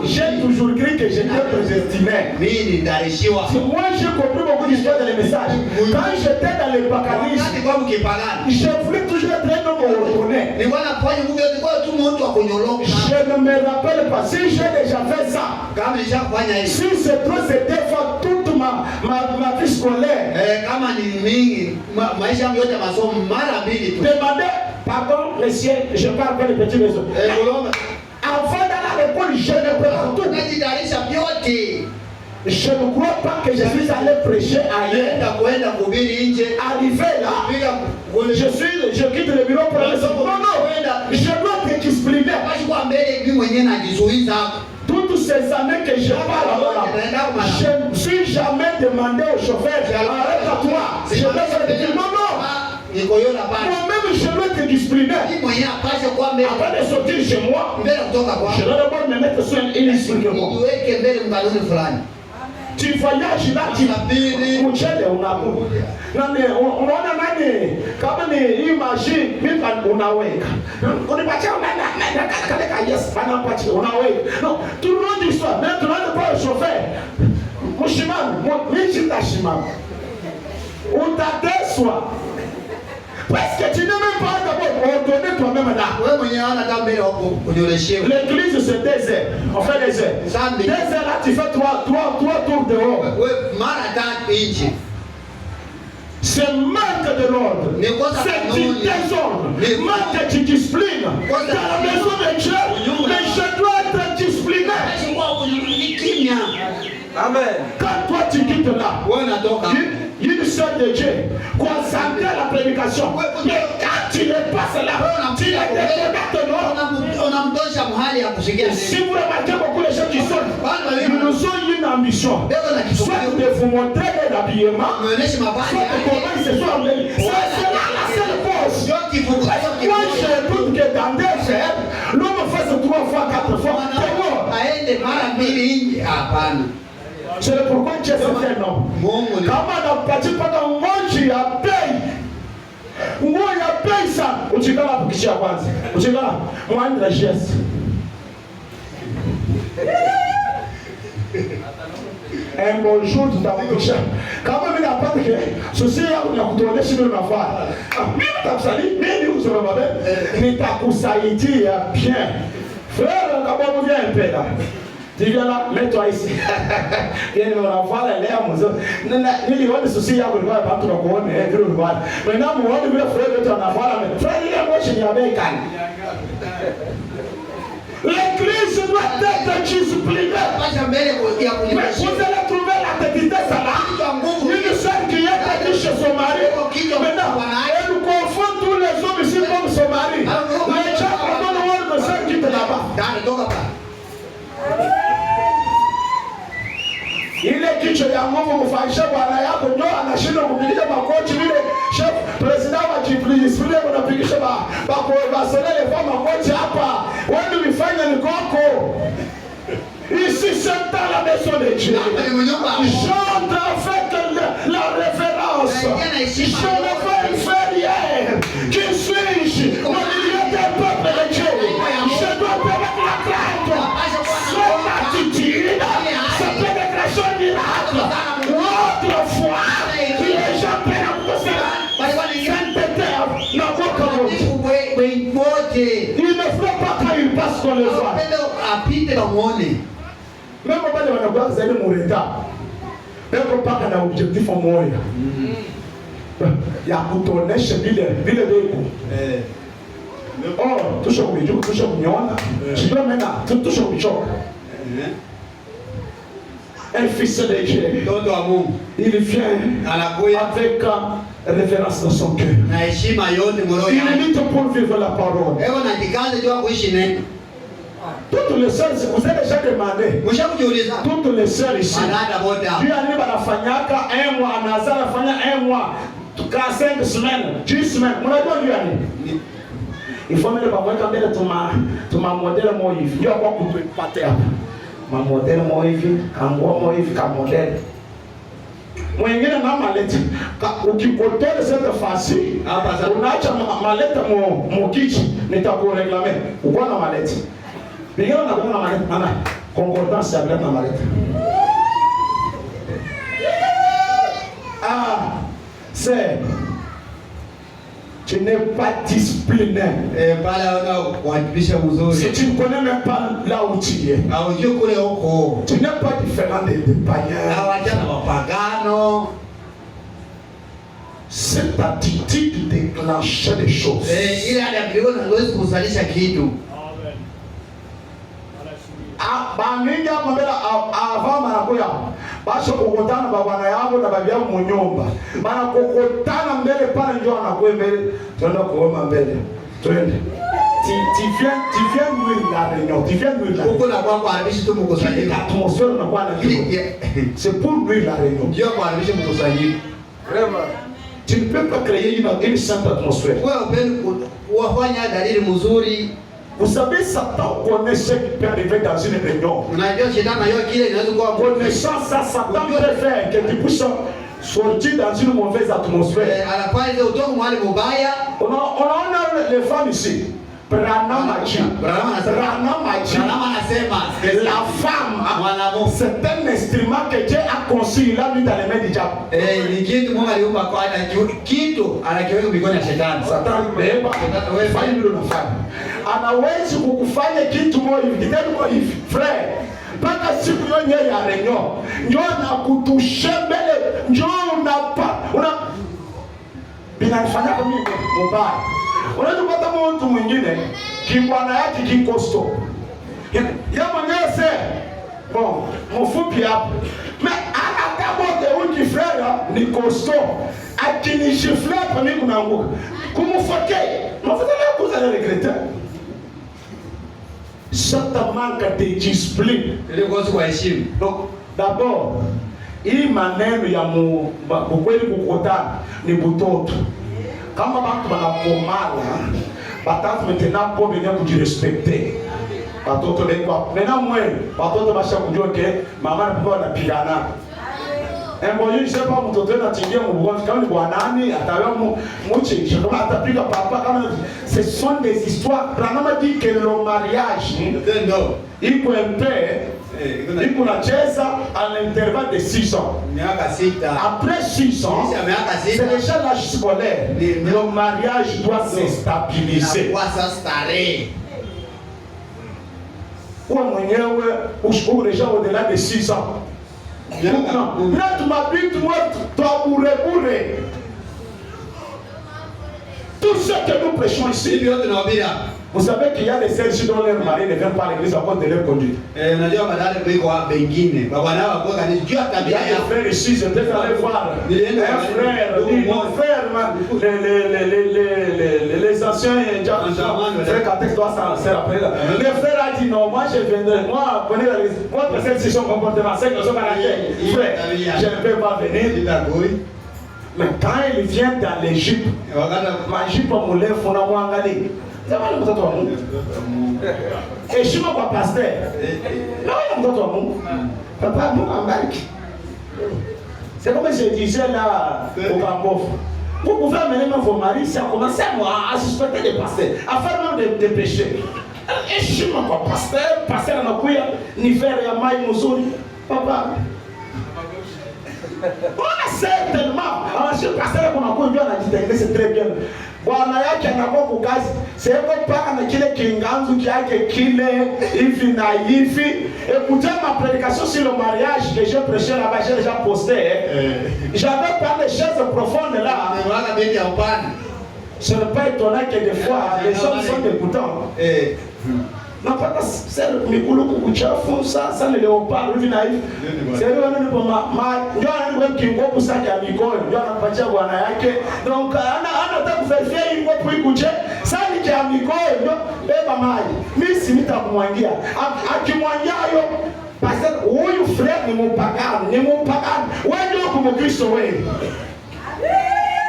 j'ai toujours cru que j'étais prédestiné. Mimi ndarishiwa. Moi, j'ai compris beaucoup d'histoires dans les messages. Quand j'étais dans les paganismes, je voulais toujours être un homme ordonné. Je ne me rappelle pas si j'ai déjà fait ça. Si c'est trop, c'était toute ma vie scolaire. Demandez, pardon, messieurs, je parle pas de petits maisons. Avant d'aller à l'école, je ne peux pas tout. Je ne crois pas que je suis allé prêcher ailleurs. Arrivé là, je quitte le bureau pour aller sur. Non, je dois être discipliné. Toutes ces années que je parle, je ne suis jamais demandé au chauffeur, arrête-toi. Je vais dire non. Moi-même, je dois être discipliné. Avant de sortir chez moi, je dois d'abord me mettre sur une discipline. Tu voyages là, tu mchele unakula. Unaona nani kama ni hii machine mimi unaweka. Unipatia kale ka yes anapatia unaweka. Non, tout le monde dit ça, mais tu n'as pas le chauffeur. Mshimami, mimi sitashimama. Utateswa. Parce que tu n'es même pas d'abord ordonné toi-même là. L'église c'est 2 heures. On fait 2 heures. 2 heures là tu fais 3 tours dehors. C'est manque de l'ordre. C'est du désordre. Manque de discipline. Dans la maison de Dieu, mais je dois être discipliné. Amen. Quand toi tu quittes là, une sœur de Dieu, concentrée à la prédication. Mais quand tu ne passes là, tu les déconnectes non. Si vous remarquez beaucoup les gens qui sortent, ils nous ont une ambition. Soit de vous montrer l'habillement, soit de comment ils se sont amenés. C'est là la seule cause. Moi je doute que dans 2 heures, l'homme fasse 3 fois, 4 fois. C'est mort. C'est pourquoi Dieu s'est fait non. Kama anapatikana mmoja ya bei. Nguo ya bei sana. Uchikala kukishia kwanza. Uchikala mwandra yes. Un bon jour tutakukisha. Kama mimi napata ke sosi yangu ya kutuonesha mimi nafaa. Mimi takusali, mimi usoro babe. Nitakusaidia bien. Frère kama mvia mpenda. Tu viens là, mets-toi ici. Et on va voir les amours. Nili wale souci yako ni kwa watu wakuone vile ulikuwa. Maintenant muone vile frère wetu anafanya. Frère ile moshi ni American. L'église doit être disciplinée. Mais vous allez trouver la l'identité ça là. Une seule qui est dit chez son mari. Maintenant, elle confond tous les hommes ici comme son mari. Les gens prennent le rôle de celle qui est là-bas. Ile kichwa ya Mungu kufanisha bwana yako ndio anashindwa kupigisha makochi vile chef president wa discipline unapigisha ba senele kwa makochi hapa. Wewe ulifanya ni kwako. Ici c'est dans la maison de Dieu. Chante avec la référence. Je ne veux faire hier. Qui suis-je? Au milieu des peuples de Dieu. Je dois permettre la crainte. Son attitude. Sa pénétration miracle. Autrefois, les gens peuvent il ne faut pas quand il passe qu'on le voit. Même pas de manière que vous allez mourir. Même pas qu'on a objectif en mourir. Il y a un tourné chez Ville de oh, tout ce que vous touchez au mignon. Tu dois maintenant tout ce que vous un fils de Dieu. Il vient avec révérence dans son cœur. Il lutte pour vivre la parole. Toutes les sœurs, vous avez déjà demandé. Toutes les sœurs ici. Dieu arrive à la fanyaka un mois, Nazar a fanya un mois, 5 semaines, 10 semaines. Mon adieu lui arrive. Il faut mettre ma voix comme ma modèle Moïse. Il y a quoi pour pas terre. Ma modèle Moïse, un mois Moïse, comme modèle. Mwingine na maleti ukikotoa cette fasi unaacha maleta mokichi nitakureklame uko na maleti bingine na kuna maleti ana concordance ya na maleti c'est tu n'es pas discipliné. Si tu ne connais même pas là où tu es, tu n'es pas différent des païens. Cette attitude déclenche des choses. Baminga mambela avant manakoya basho kokotana babana yabo na babia munyomba bana kokotana mbele pale ndio anakuwa mbele tuenda kuomba mbele twende tu viens nous la réunion tu viens nous la uko na kwangu alishi tu mkusanyiko atmosfera na bwana c'est pour lui la réunion Dieu kwa alishi mkusanyiko vraiment tu ne peux pas créer une sainte atmosphère wewe wafanya dalili mzuri. Vous savez, Satan connaît ce qui peut arriver dans une réunion. Connaissant ça, Satan peut faire que tu puisses sortir dans une mauvaise atmosphère. On a les femmes ici. La femme, c'est un instrument que Dieu a conçu, il a mis dans les mains du diable. Anawezi kukufanya kitu moja hivi, kitendo kwa hivi, frère. Mpaka siku yonye ya renyo, nyo na kutushembele, nyo unapa, binafanya kwa mimi mbaya. Unaweza kupata mtu mwingine kibwana yake kikosto. Ya mwenyewe se bon, mfupi hapo. Mais anataka wote frère ni costo. Akinishifle kwa mimi kunaanguka. Kumfuke. Mafuta leo kuzana regretter. Sata manque de discipline. Ile gozo kwa heshima. Donc d'abord, hii maneno ya kweli kukutana ni butoto. Kama watu wanakomala, batatu maintenant pour venir kujirespecter. Watoto leo, maintenant moi, watoto basha kujua ke mama na baba wanapigana. Moi je sais pas mtoto anatingia mbugonzi kama ni bwanani atawa muchi kama atapiga papa kama ce sont des histoires. Pranama dit que le mariage il peut il peut cheza à l'intervalle de 6 ans. Après 6 ans, c'est déjà l'âge scolaire. Le mariage doit se stabiliser. Ou mwenyewe déjà au-delà de 6 ans. Là tu m'habites moi toi bourré. Tout ce que nous prêchons ici, vous savez qu'il y a des sœurs ici dont leurs maris ne viennent pas à l'église à cause de leur conduite. Il y a des frères ici, je vais aller voir un frère, mon frère, les anciens frères Catex doivent s'en rappeler. Le frère a dit non, moi je viendrai, moi, cette session comportement, c'est que je suis frère, je ne peux pas venir. Mais quand il vient dans l'Égypte, ma jupe me lève, il faut m'engager. Et je suis pas pasteur. Papa, c'est comme je disais là au Cambourg. Vous pouvez amener même vos maris, ça commence à suspecter des pasteurs, à faire même des péchés. Et je suis pas pasteur, pasteur à Nakuya, ni faire Yamai Moussouri. Papa. On sait tellement. Je suis pasteur qu'on a dit, c'est très bien. Bwana yake anakuwa kazi sehemu mpaka na kile kinganzu kyake kile hivi na hivi. Écoutez ma prédication sur le mariage que j'ai prêché là-bas, j'ai déjà posté. J'avais pas des choses profondes là. Ce n'est pas étonnant que des fois les hommes sont dégoûtants. Napata sasa mikulu kuchafu sasa ni leopard hivi na hivi. Sasa ndio ndio kingopo sasa ya mikono ndio anapatia bwana yake. Donc anataka kuverifia ingopo ikuje sasa ni ya mikono ndio beba maji. Mimi si nitamwangia. Akimwangia hiyo pastor huyu frère ni mpagani, Wewe ndio kumkristo wewe.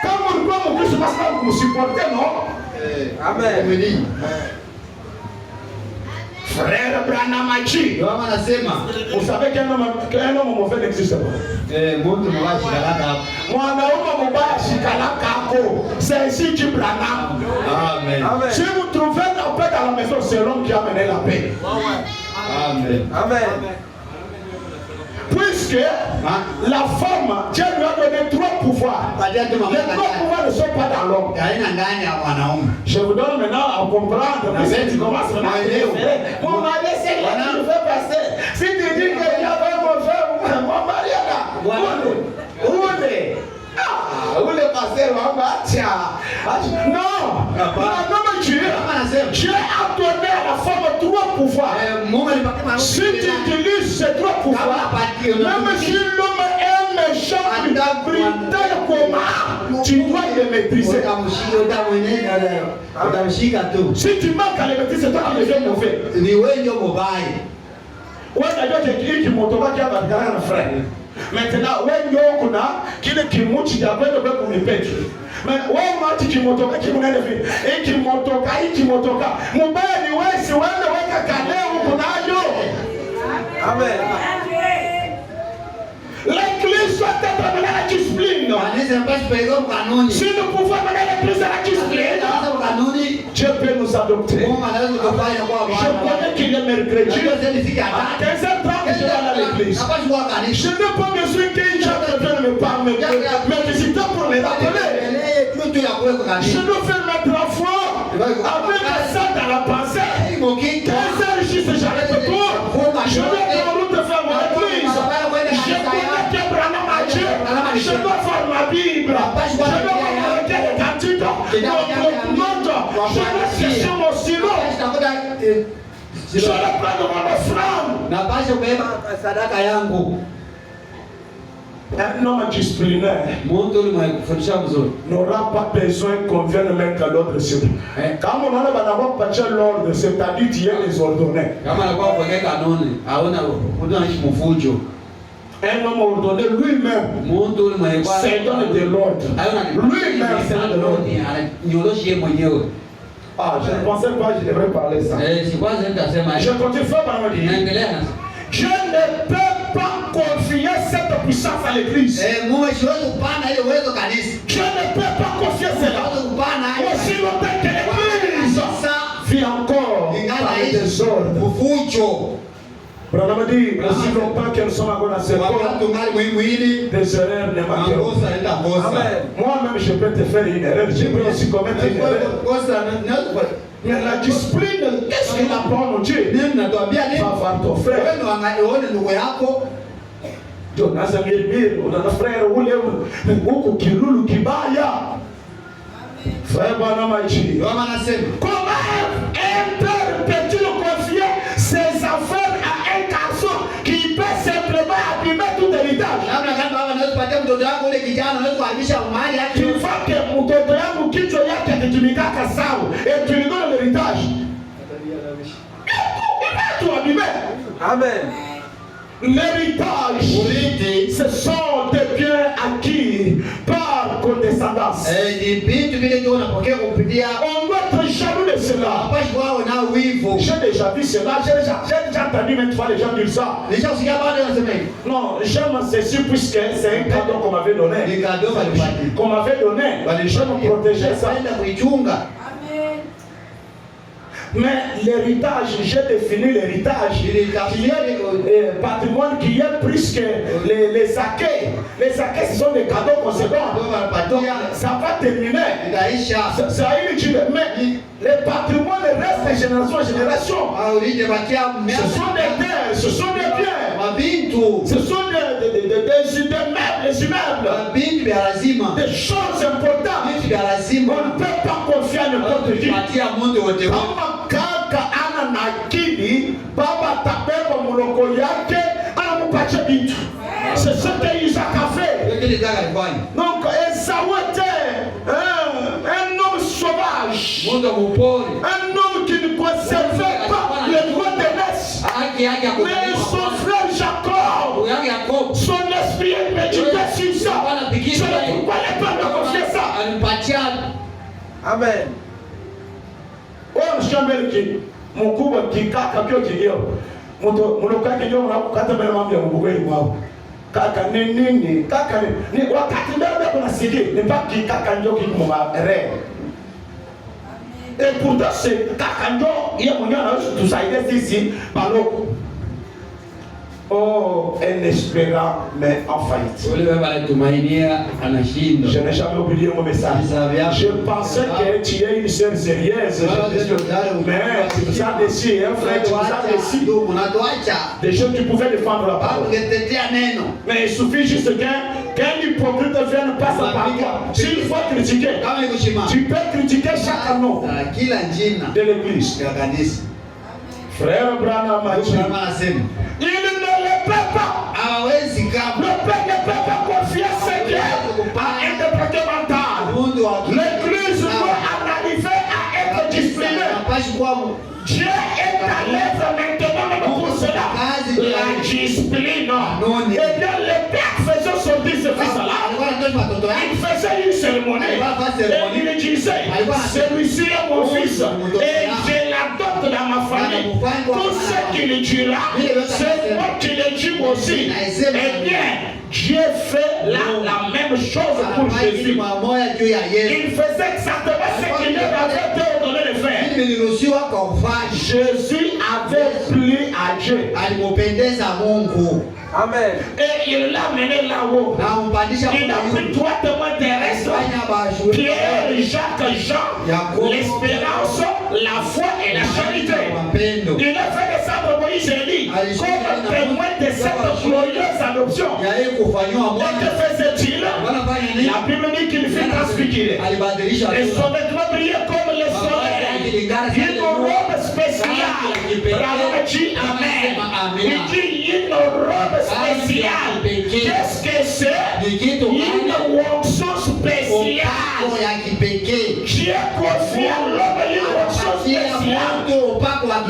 Kama ulikuwa mkristo basi kumsupport no? Amen. Frère Branham Machi. Vous savez qu'un homme mauvais n'existe pas. Mwanaume mubaya shikalaka ako. C'est ainsi que Branham. Amen. Si vous trouvez la paix dans la maison, c'est l'homme qui a amené la paix. Amen. Amen. Puisque la femme, Dieu lui a donné 3 pouvoirs. Les 3 pouvoirs ne sont pas dans l'homme. Je vous donne maintenant à comprendre. Tu commences maintenant à dire, mon mari, c'est là qui me fait passer. Si tu dis qu'il y a un mauvais, mon mari est là. Où est? Où le pasteur va tiens. Non, Dieu a donné à la femme 3 pouvoirs. Si tu utilises ces 3 pouvoirs, même si l'homme est méchant, tu dois le maîtriser. Si tu manques à le maîtriser, c'est toi qui deviens mauvais. Maintenant, when you kuna kile kimuchi cha kwenda kwa kunipetu. Wewe mati kimotoka kimunene vile. Kimotoka. Mubaya ni wewe si wende weka kaleo huko nayo. Amen. L'église doit être menée à la discipline. Si nous pouvons mener l'église à la discipline, Dieu peut nous adopter. Je connais qu'il est mercredi. À 15h30, je vais à l'église. Je n'ai pas besoin qu'un chef vienne me parler, mais visiter pour me rappeler. Je dois faire mettre la foi avec ça dans la pensée. 15h ici, j'arrête pas. Je vais en route faire mon église. Je connais que Branham a Dieu. Je dois faire ma Bible. Je dois regarder les cantiques. Je dois chercher mon stylo. Je dois prendre mon offrande. Un homme discipliné n'aura pas besoin qu'on vienne mettre l'ordre sur lui. Quand on a pas l'ordre, c'est-à-dire qu'il est désordonné. Un homme ordonné lui-même, c'est donne de l'ordre. Lui-même, c'est de l'ordre. Ah, je ne pensais pas que je devrais parler ça. Je continue à dire. Je ne peux pas confier cette puissance à l'église. Je ne peux pas confier cela. Aussi longtemps que l'église vit encore dans les désordres. Branham dit, aussi longtemps que nous sommes encore dans ce corps, des erreurs ne manqueront. Moi-même, je peux te faire une erreur. Je peux aussi commettre une erreur. Mais la discipline, qu'est-ce qu'il apprend au Dieu? Va voir ton frère. Jonas Amir, on a un frère, ou Kirulu Kibaya. Frère Banamachi. Comment un père peut-il confier ses affaires à un garçon qui peut simplement abîmer tout l'héritage? Tu vois que mtoto yangu kichwa yake kitumikaka sawa et tu lui donnes l'héritage. Il va tout abîmer. Amen. L'héritage, ce sont des biens acquis par condescendance. On doit être jaloux de cela. J'ai déjà vu cela, j'ai déjà entendu maintes fois les gens dire ça. Non, j'aime ceci puisque c'est un cadeau qu'on m'avait donné. Qu'on m'avait donné. Je me protégeais ça. Mais l'héritage, j'ai défini l'héritage. Il y a le patrimoine qui est plus que les acquis. Les acquis, ce sont des cadeaux qu'on se donne. Ça va terminer. Ça a une durée. Mais les patrimoines restent de génération en génération. Ce sont des terres, ce sont des biens. Ce sont des immeubles. Des choses importantes. On ne peut pas confier à n'importe qui. Kaka ana nakili baba tabeba muloko yake anamupatia vitu. C'est ce que Isaac a fait. Donc Esaü était un homme sauvage, un homme qui ne conservait pas les droits d'aînesse. Mais son frère Jacob, son esprit est médité sur ça. Je ne pouvais pas me confier ça. Amen. Oh, Shamelki, mon coup qui kaka kyo mon kaka yo na kata bele mambe mbugo iwao. Kaka nini kaka ni wakati mbele kuna sidi ni pas qui kaka ndio qui mo re. Et pourtant c'est kaka ndio ya monyana tusaidie sisi baloko. Oh, un espérant, mais en faillite. Je n'ai jamais oublié mon message. Je pensais que tu es une sœur sérieuse. Mais tu nous as déçus, hein, frère, tu nous as déçus. Des choses tu pouvais défendre la parole. Mais il suffit juste qu'un hypocrite vienne passer par toi. S'il faut critiquer, tu peux critiquer chaque nom de l'église. Frère Branham m'a dit, il ne le peut pas. Le père ne peut pas confier ce qui est à interpréter mental. L'église doit en arriver à être disciplinée. Dieu est à l'œuvre maintenant pour cela. La discipline. Et bien le père faisait sortir ce fils-là. Il faisait une cérémonie. Et il disait, celui-ci est mon fils. Et je l'adopte dans ma famille. Tout ce qu'il dira, c'est moi qui le dis aussi. Eh bien, Dieu fait la même chose pour Jésus. Il faisait exactement ce qu'il avait été ordonné de faire. Jésus avait plu à Dieu. Amen. Et il l'a mené là-haut. Il a pris trois témoins terrestres. Pierre, Jacques, Jean, l'espérance, la foi et la charité. Il a fait descendre Moïse et Élie comme témoin de cette glorieuse adoption. Et que faisait-il? La Bible dit qu'il fut transfiguré. Et son vêtement brillait comme le soleil. Une robe spéciale. Bravo, dit Amen. Il dit une robe spéciale. Qu'est-ce que c'est? Une onction spéciale. Dieu confie à l'homme une onction spéciale.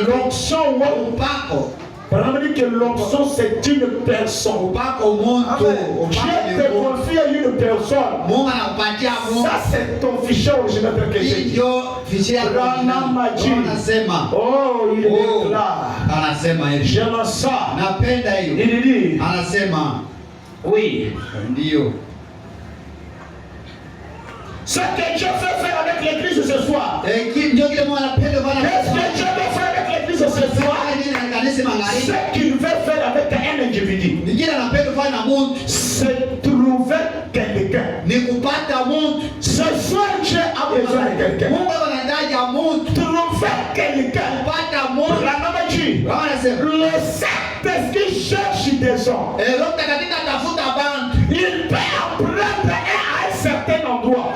L'onction, on dit que l'onction c'est une personne. Dieu te confie à une personne. Ça c'est ton fichier original que j'ai. Oh, il est là. J'aime ça. Il dit. Oui. Ce que Dieu fait faire avec l'église ce soir. Qu'est-ce que Dieu veut faire avec l'église ce soir? Ce qu'il veut faire avec un individu, c'est trouver quelqu'un. Ce soir, Dieu a besoin de quelqu'un. Trouver quelqu'un. Le Saint-Esprit cherche des gens. Il peut apprendre à un certain endroit.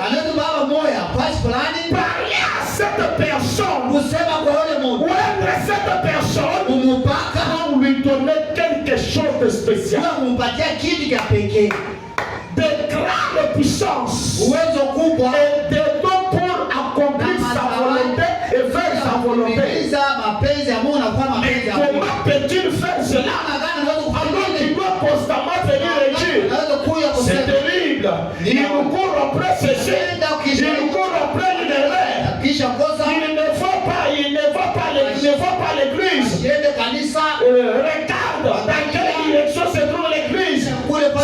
personne, kusema kwa yule ou mtu être cette personne, umupaka quand lui donner quelque chose de spécial, kwa kumpatia kitu cha pekee, de grande puissance, uwezo kubwa et des dons pour accomplir sa volonté et faire sa volonté. kutimiliza mapenzi ya Mungu na kufanya mapenzi Mais ya Mungu. comment peut-il faire cela Namna gani unaweza kufanya alors qu'il hili? doit constamment venir et dire? Unaweza kuja C'est kusema terrible. Il nous court après ceci. Il nous court après une erreur. kisha kosa Il ne va pas l'église. siende kanisa Regarde dans quelle direction se trouve l'église.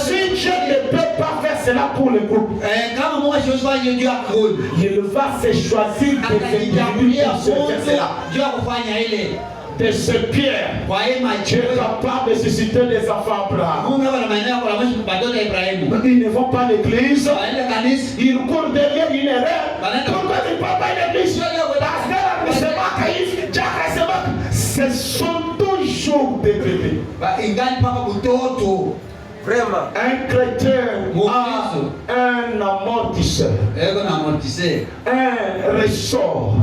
Si Dieu ne peut pas faire cela pour le groupe, kama Mungu asiofanya juu ya kundi il va se choisir des individus atajichagulia pour se faire mtu cela. juu ya kufanya ile De ce Pierre, kwa hii Dieu est macho capable de susciter des enfants Abraham. Mungu ana maeneo kwa maisha batoto ya Ibrahimu Ils ne vont pas à l'église. waende kanisa Ils courent derrière une erreur. Pourquoi ils ne vont pas à l'église? Ce sont toujours des bébés. ingali mpaka kutoto Vraiment. Un chrétien a un amortisseur, eko na amortisseur un ressort.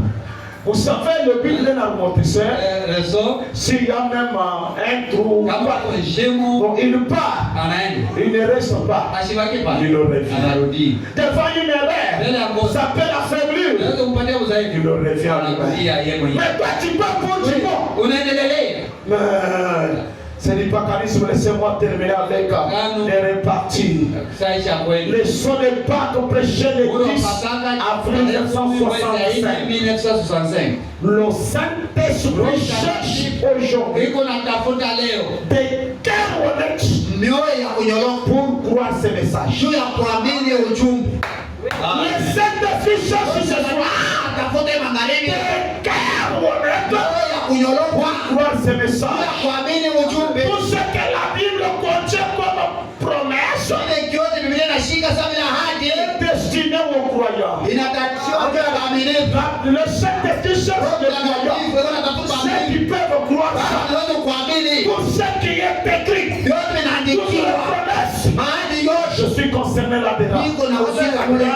Vous savez, le but d'un amortisseur, reso s'il y a même un trou, kama kwa shimo bon, il part, anaenda il ne reste pas. ashibaki pale Il revient. anarudi Devant une erreur, ça peut l'affaiblir. unaweza kumpatia udhaifu Il revient. anakulia yeye mwenyewe Mais toi, tu peux continuer. unaendelea Mais ce n'est pas charisme, laissez-moi terminer avec les réparties. saisha kweli Les sons de Pâques prêchés le 10 avril 1965. 1965 Le Saint-Esprit cherche aujourd'hui iko natafuta leo des cœurs honnêtes mioyo ya kunyoroka pour croire ce message. juu ya kuamini ujumbe. Le Saint-Esprit cherche ce soir Atafute magharibi des cœurs honnêtes mioyo ya kunyoroka pour croire ce juu ya message. kuamini ujumbe. Tout ce que la Bible contient comme promesse Ile kiote Biblia inashika sawa na ahadi est destiné aux croyants. inatakiwa kwa waaminifu. Le Saint-Esprit cherche les croyants. Ceux qui peuvent croire ça. Unaweza kuamini Pour ce qui est écrit. yote Toutes les inaandikiwa. promesses. Mahali yote Je suis concerné là-dedans. iko na usika kule ndani.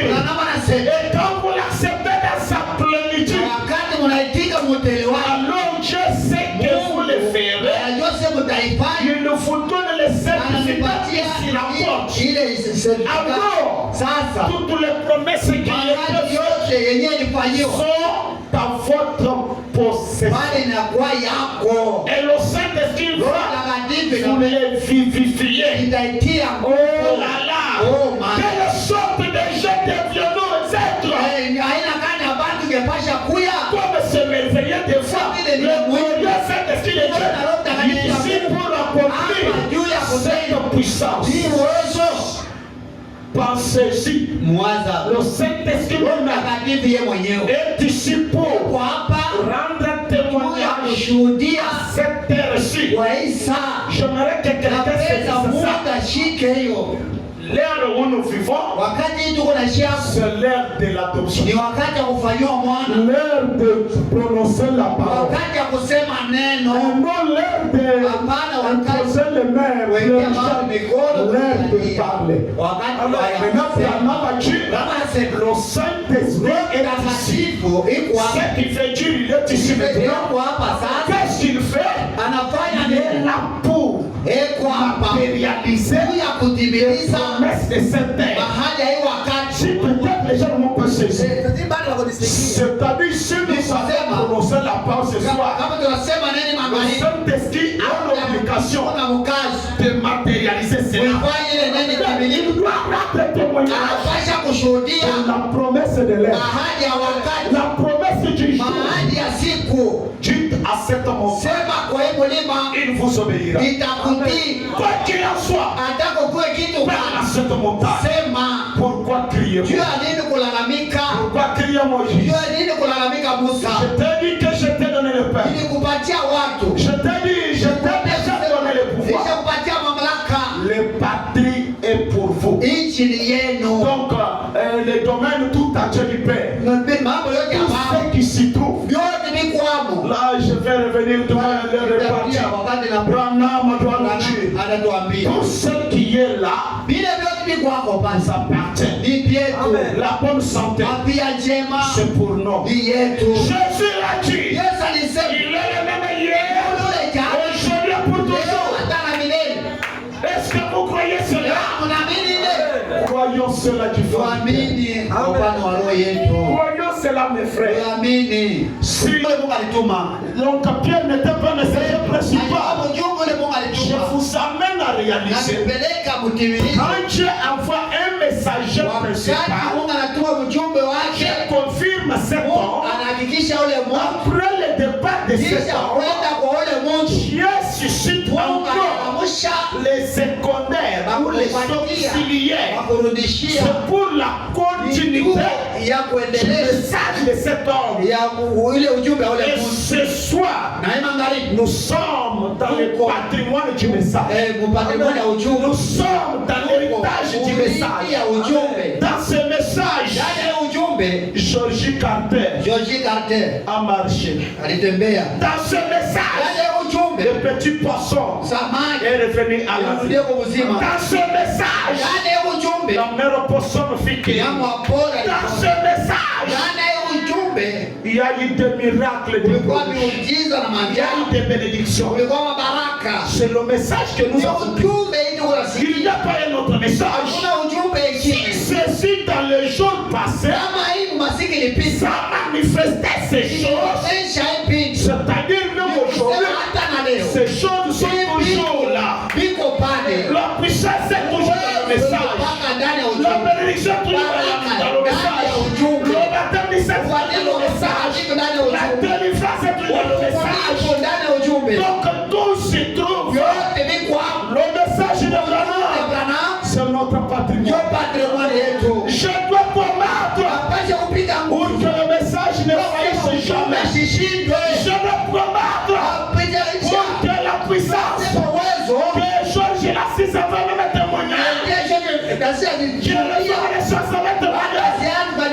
Na kama nasema Et quand vous l'acceptez dans sa plénitude, wakati mnaitika mutelewa alors Dieu sait que vous le ferez. anajua sema mtaifanya Il nous faut donner les certificats ananipatia qui rapportent. ile certificate. Alors, Sasa toutes les promesses qui mahali étaient yote yenyewe ilifanyiwa sont à votre possession. bali inakuwa yako. Et le Saint-Esprit Roho va Mtakatifu vous les vivifier. itaitia Oh nguvu. là là! Oh man. Quelle sorte de gens deviennent-nous êtres? Aina gani ya bantu ngepasha kuya Comme se merveiller des fois, le glorieux Saint-Esprit de Dieu est ici pour accomplir cette puissance. hii uwezo Pensez-y, mwaza le Saint-Esprit Roho Mtakatifu yeye mwenyewe est ici pour kwa hapa rendre ya témoignage kushuhudia à cette terre-ci. kwa hii saa. J'aimerais que quelqu'un se Napenda dise Mungu ça. ashike hiyo. L'ère où nous vivons, Wakati tuko na shaka c'est l'ère de l'adoption. ni wakati wa kufanyiwa mwana, L'ère de prononcer la parole. wakati wa kusema neno. Non l'ère de imposer les mains, Wekea mambo mikono, l'ère de parler. Wakati wa Maintenant, Branham a dit, kama sema le Saint-Esprit est ici. takatifu iko hapa. Ce qui fait dire, il est ici maintenant. Iko hapa sasa. Qu'est-ce qu'il fait? Anafanya Il est nini? là pour Iko hapa. matérialiser Juu ya kutimiliza la promesse de cette terre. mahali ya hii wakati. Si peut-être les gens vont pas saisir. C'est-à-dire, si nous savons prononcer la parole ce soir, Kama tunasema nini le magharibi? Saint-Esprit a l'obligation Kuna mkazi. de matérialiser cela. Uifanye ile neno Il kamilifu. doit rendre témoignage Anapasha kushuhudia de la promesse de l'ère. ahadi ya wakati, La promesse du jour. ahadi ya siku. Dites à cet homme, Sema kwa hii mulima il vous obéira. nitakutii. Quoi qu'il en soit, Ataka kuwe kitu parle à cette montagne. sema. Pourquoi crier? Juu ya nini kulalamika? Pourquoi crier Moïse? Juu ya nini kulalamika Musa? Je t'ai dit que je t'ai donné le pain. Nilikupatia watu. Je t'ai dit, je t'ai déjà donné le pouvoir. Nishakupatia mamlaka. Le patrie est pour vous. Nchi ni yenu. Donc, les domaines tout entier du Père, Mambo yote ya tout Baba. ce qui s'y trouve. Yote ni kwamo. Là, je vais revenir demain le repartir. Wakati na Branham doit nous dire, anatuambia tout ce qui est là, vile vyote ni kwako nous basi. appartient. Ni vyetu. Amen. La bonne santé, Afya njema c'est pour nous. nom. yetu. Jésus l'a dit. Yesu alisema Il est le même hier, yule jana aujourd'hui et pour leo toujours. hata na milele. Est-ce que vous croyez cela? Unaamini ile? Croyons cela du fond. Tuamini kwa upande wa roho yetu. Croyons cela, mes frères. Tuamini. Si Mungu alituma. donc Pierre n'était pas le messager principal, Ujumbe ule Mungu je alituma. vous amène à réaliser. Anapeleka mtimilifu. Quand Dieu envoie un messager Wakati principal, Mungu anatuma mjumbe wake, Dieu confirme cet Mungu homme. anahakikisha ule Mungu Après le départ de cet kisha homme, kwenda kwa ule Mungu. Dieu suscite Mungu encore anaamsha les secondaires ou les auxiliaires. wakurudishia C'est pour la continuité ya du kuendeleza message de cet homme. ya ile ujumbe wa ule Et Mungu. ce soir, Na magharibi nous sommes dans le patrimoine du message. mpande mmoja ujumbe Nous sommes dans l'héritage du message. ya ujumbe. Dans ce message, Ndani ya ujumbe Georgie Carter George Carter a marché. alitembea. Dans ce Ndani message, ya ujumbe le petit poisson samaki est revenu à la vie. arudia kwa uzima. Dans ce message, Ndani ya ujumbe la mère poisson fit que ya mwapora. dans ce message, Ndani ya ujumbe il y a eu des miracles, des kulikuwa prodiges. miujiza na Il y a maajabu, eu des bénédictions. kulikuwa mabaraka. C'est le message que nous Ni avons pris. ujumbe ili unasikia. Il n'y a pas un autre message. Hakuna ujumbe Si ingine. ceci dans les jours passés, Kama hii masiki ilipita. ça manifestait ces choses. Ilionyesha hii pinti. C'est-à-dire même aujourd'hui, Sema hata na leo. ces choses sont toujours là. Biko pale. La puissance est toujours dans le message. Mpaka ndani ya La ujumbe. bénédiction est toujours dans le message. Le baptême du Saint-Esprit est dans le message. La délivrance est toujours dans le message. Iko ndani ya ujumbe. Donc tout se trouve. Yote biko hapo. Le message de Branham, Abraham c'est notre patrimoine. ndio patrimoine yetu. Je dois combattre Apasha kupiga pour nguvu. que le message ne faillisse jamais. Asishindwe. Je dois combattre Apija pour que la puissance Sema uwezo. que Georges Lassis avait même témoigné, Kasia que ni le Seigneur des choses avait témoigné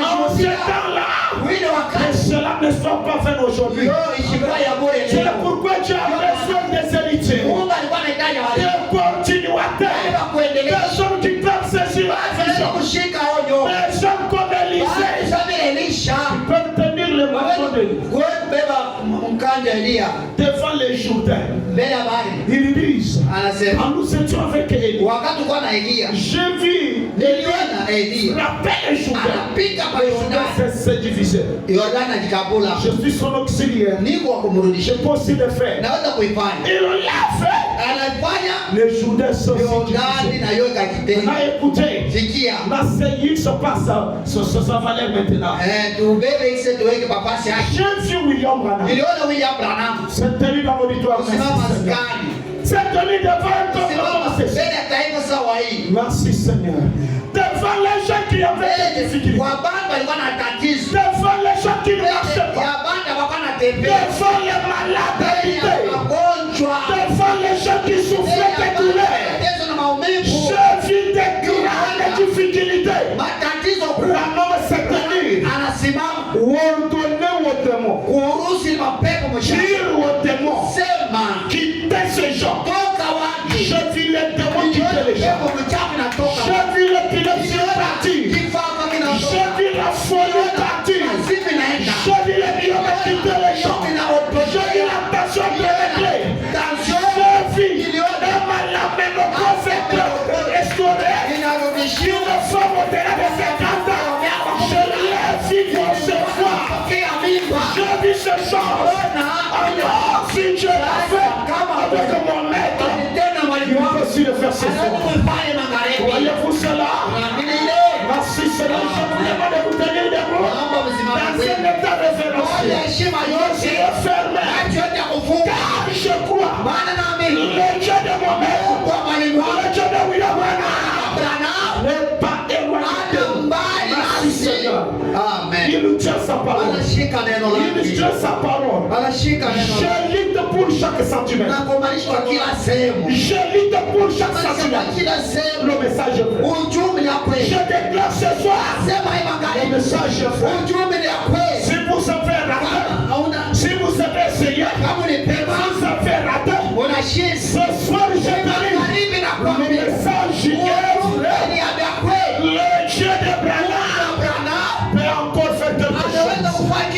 en ce temps-là, Wile que wakati. cela ne soit pas fait aujourd'hui. Yo ishikwa ya bure C'est leo. pourquoi Dieu a besoin des héritiers, Mungu alikuwa anahitaji wale. des continuateurs, Wa kuendelea. des hommes qui peuvent saisir la Wale vision, kushika onyo. des hommes comme Élisée, Sasa Elisha. qui peuvent tenir le manteau de Wewe kubeba mkanda Elia. devant les Jourdains. Mbele ya bahari. Ils disent, Anasema quand nous étions avec Élie, wakati uko na Elia. j'ai vu Niliona Elia. frapper les Jourdains. Anapika kwa Les Jourdains Yordani. se divisaient. Yordani ajikabula. Je suis son auxiliaire. Niko wa kumrudisha. Je peux aussi le faire. Naweza kuifanya. Il l'a fait. Anafanya Les Jourdains se Yordani divisés. na yote akitenda. Là, écoutez, Sikia. la Séhir se passe, ça va aller maintenant. Tubebe kise tuweke papasi yake. J'ai vu William Branham. Niliona William Branham. C'est tenu dans l'auditoire. Kusimama Merci, Seigneur. askari. C'est tenu devant un Kusimama temps. mbele ya taifa sawa hii. Merci, Seigneur. Devant les gens qui avaient des difficultés. Kwa banda walikuwa na tatizo. Devant les gens qui ne marchaient pas. Ya banda walikuwa na tembea. Devant les malades Mbele ya habités. magonjwa. Devant les gens qui souffraient de douleur. Tatizo na maumivu. J'ai vu des grandes difficultés. Matatizo Branham s'est tenu. anasimama Ordonner aux démons. kuruhusu mapepo mshaka. Dire aux démons. Sema Quittez ces gens. toka wapi? J'ai vu les démons quitter les gens. Pepo mchafu inatoka. J'ai vu l'épilepsie partir. Kifafa kinatoka. J'ai vu la folie partir. Asifi naenda. J'ai vu les biomes quitter les gens. J'ai vu la passion réglée. J'ai vu un malade ménopause restauré. Inarudishiwa. Une femme au-delà de 50 ans. Je l'ai vu concevoir. J'ai vu ce genre. Alors, si Dieu l'a fait avec mon maître, il peut aussi le faire ce soir. Voyez-vous cela? Merci Seigneur. Je vous demande de vous tenir debout. Dans cet état référentiel, je suis fermé. Car je crois le Dieu de mon maître, le Dieu de William Branham n'est pas éloigné de nous. Merci Seigneur. Amen. Il nous tient sa parole. Anashika neno Il nous lake. tient sa parole. Anashika neno lake. Je lutte pour chaque centimètre. Na kuimarishwa kwa kila sehemu. Je lutte pour chaque Kuimarishwa kwa centimètre. kila sehemu. Le message est vrai. Ujumbe ni ya Je kweli. déclare ce soir. Sema hii Le magharibi. message est vrai. Ujumbe ni ya kweli. Si vous avez raté, Hauna si vous avez essayé, kama ni si pema. vous avez raté, Unashinda. ce soir je te Magharibi na dis, le kwambia. message est Ujumbe vrai. ni ya kweli. Le Dieu de Branham Abraham peut encore faire quelque anaweza chose. kufanya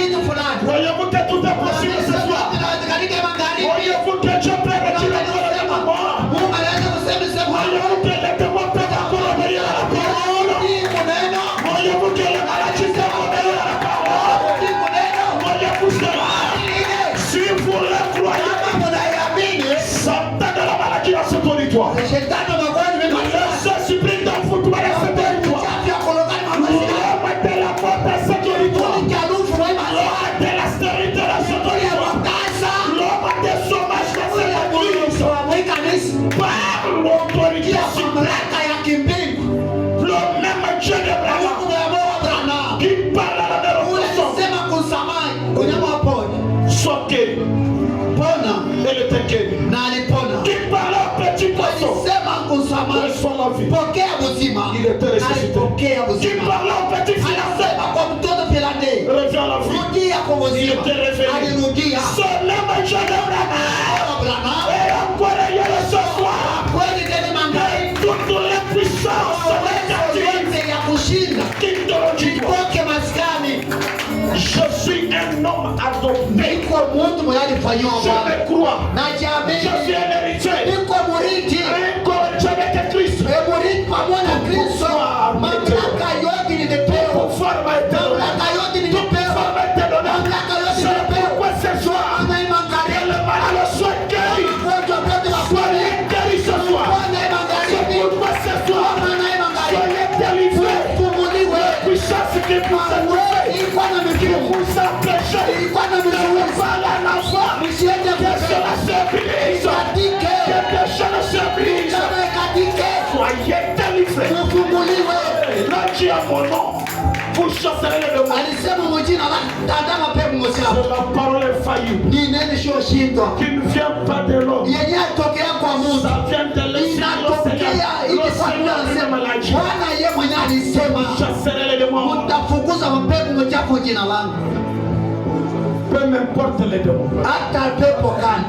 Unyama pona. Soke. Pona. Elle était guérie. Na alipona. Qui parlait au petit poisson. Sema kusama. Reçois la vie. Pokea buzima. Il était ressuscité. Pokea Qui buzima. parlait au petit fiancé. Anasema kwa mtoto filande. Reviens à la vie. Rudia kwa Il buzima. était révélé. Alirudia. Seulement je Abraham. et encore hier ce soir. Kweli tena mangai. Toutes les puissances négatives Ya kushinda. qui te Kipoke maskani. Je suis un homme adopté. Iko mtu mwenye alifanywa Je Bwana. me crois. Na jamii. Je suis un héritier. Iko muriti. Encore je avec Christ. Muriti pamoja na Kristo. Mamlaka yote nimepewa. Pouvoir m'a été donné. Mamlaka yote Tout nimepewa. pouvoir m'a été donné. Mamlaka yote C'est nimepewa. pourquoi ce soir, Bwana que imangalia. le malade soit guéri. Wagonjwa wote wa Soyez guéris ce soir. Bwana C'est imangalia. pourquoi ce soir, Bwana imangalia. soyez délivrés. Funguliwe. Puissance qui vous a touché, Iko na qui mikono. vous a péché. Iko na Ne mikono. pas la navoi. Msiende Que cela se brise. katike. Que cela se brise. Kama katike. Soyez délivrés. Funguliwe. Là, tu as mon nom. Vous chasserez les démons. Alisema mjina la tazama pepo mmoja. La parole est faillie. Ni neno sio shindwa. Qui ne vient pas de l'homme. Yenye atokea kwa Mungu. Ça vient de l'esprit. Inatokea ili kwa Mungu anasema. Bwana yeye mwenyewe alisema. Chasserez les démons. Mtafukuza mapepo mchafu jina langu. Peu m'importe les démons. Hata pepo kani.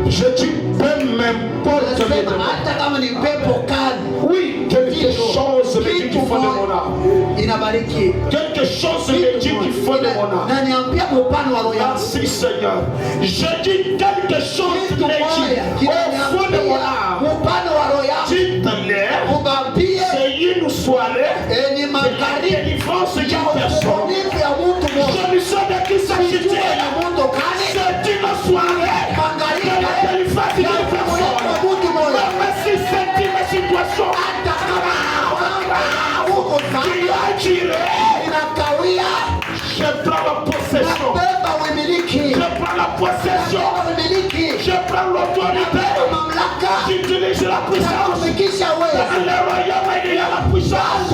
Je dis peu m'importe les Anasema démons. hata kama ni pepo kani. Oui, quelque chose me dit qu'il faut de mon âme. Inabariki. Quelque chose me dit qu'il faut de mon âme. Na niambia upande wa roho yako. Merci Seigneur. Je dis quelque chose me dit au fond de mon âme. Upande wa roho yako. Dites-le. Ubambie. C'est une soirée Ni de magharibi. délivrance d'une personne. Ya mtu mmoja. Je ne sais de qui s'agit-il. Ya mtu kani. C'est une soirée de la délivrance d'une personne. Même si c'est une situation qui a tiré, je prends la possession. Je prends la possession. Je prends l'autorité. J'utilise la puissance. Dans le royaume, il y a la puissance.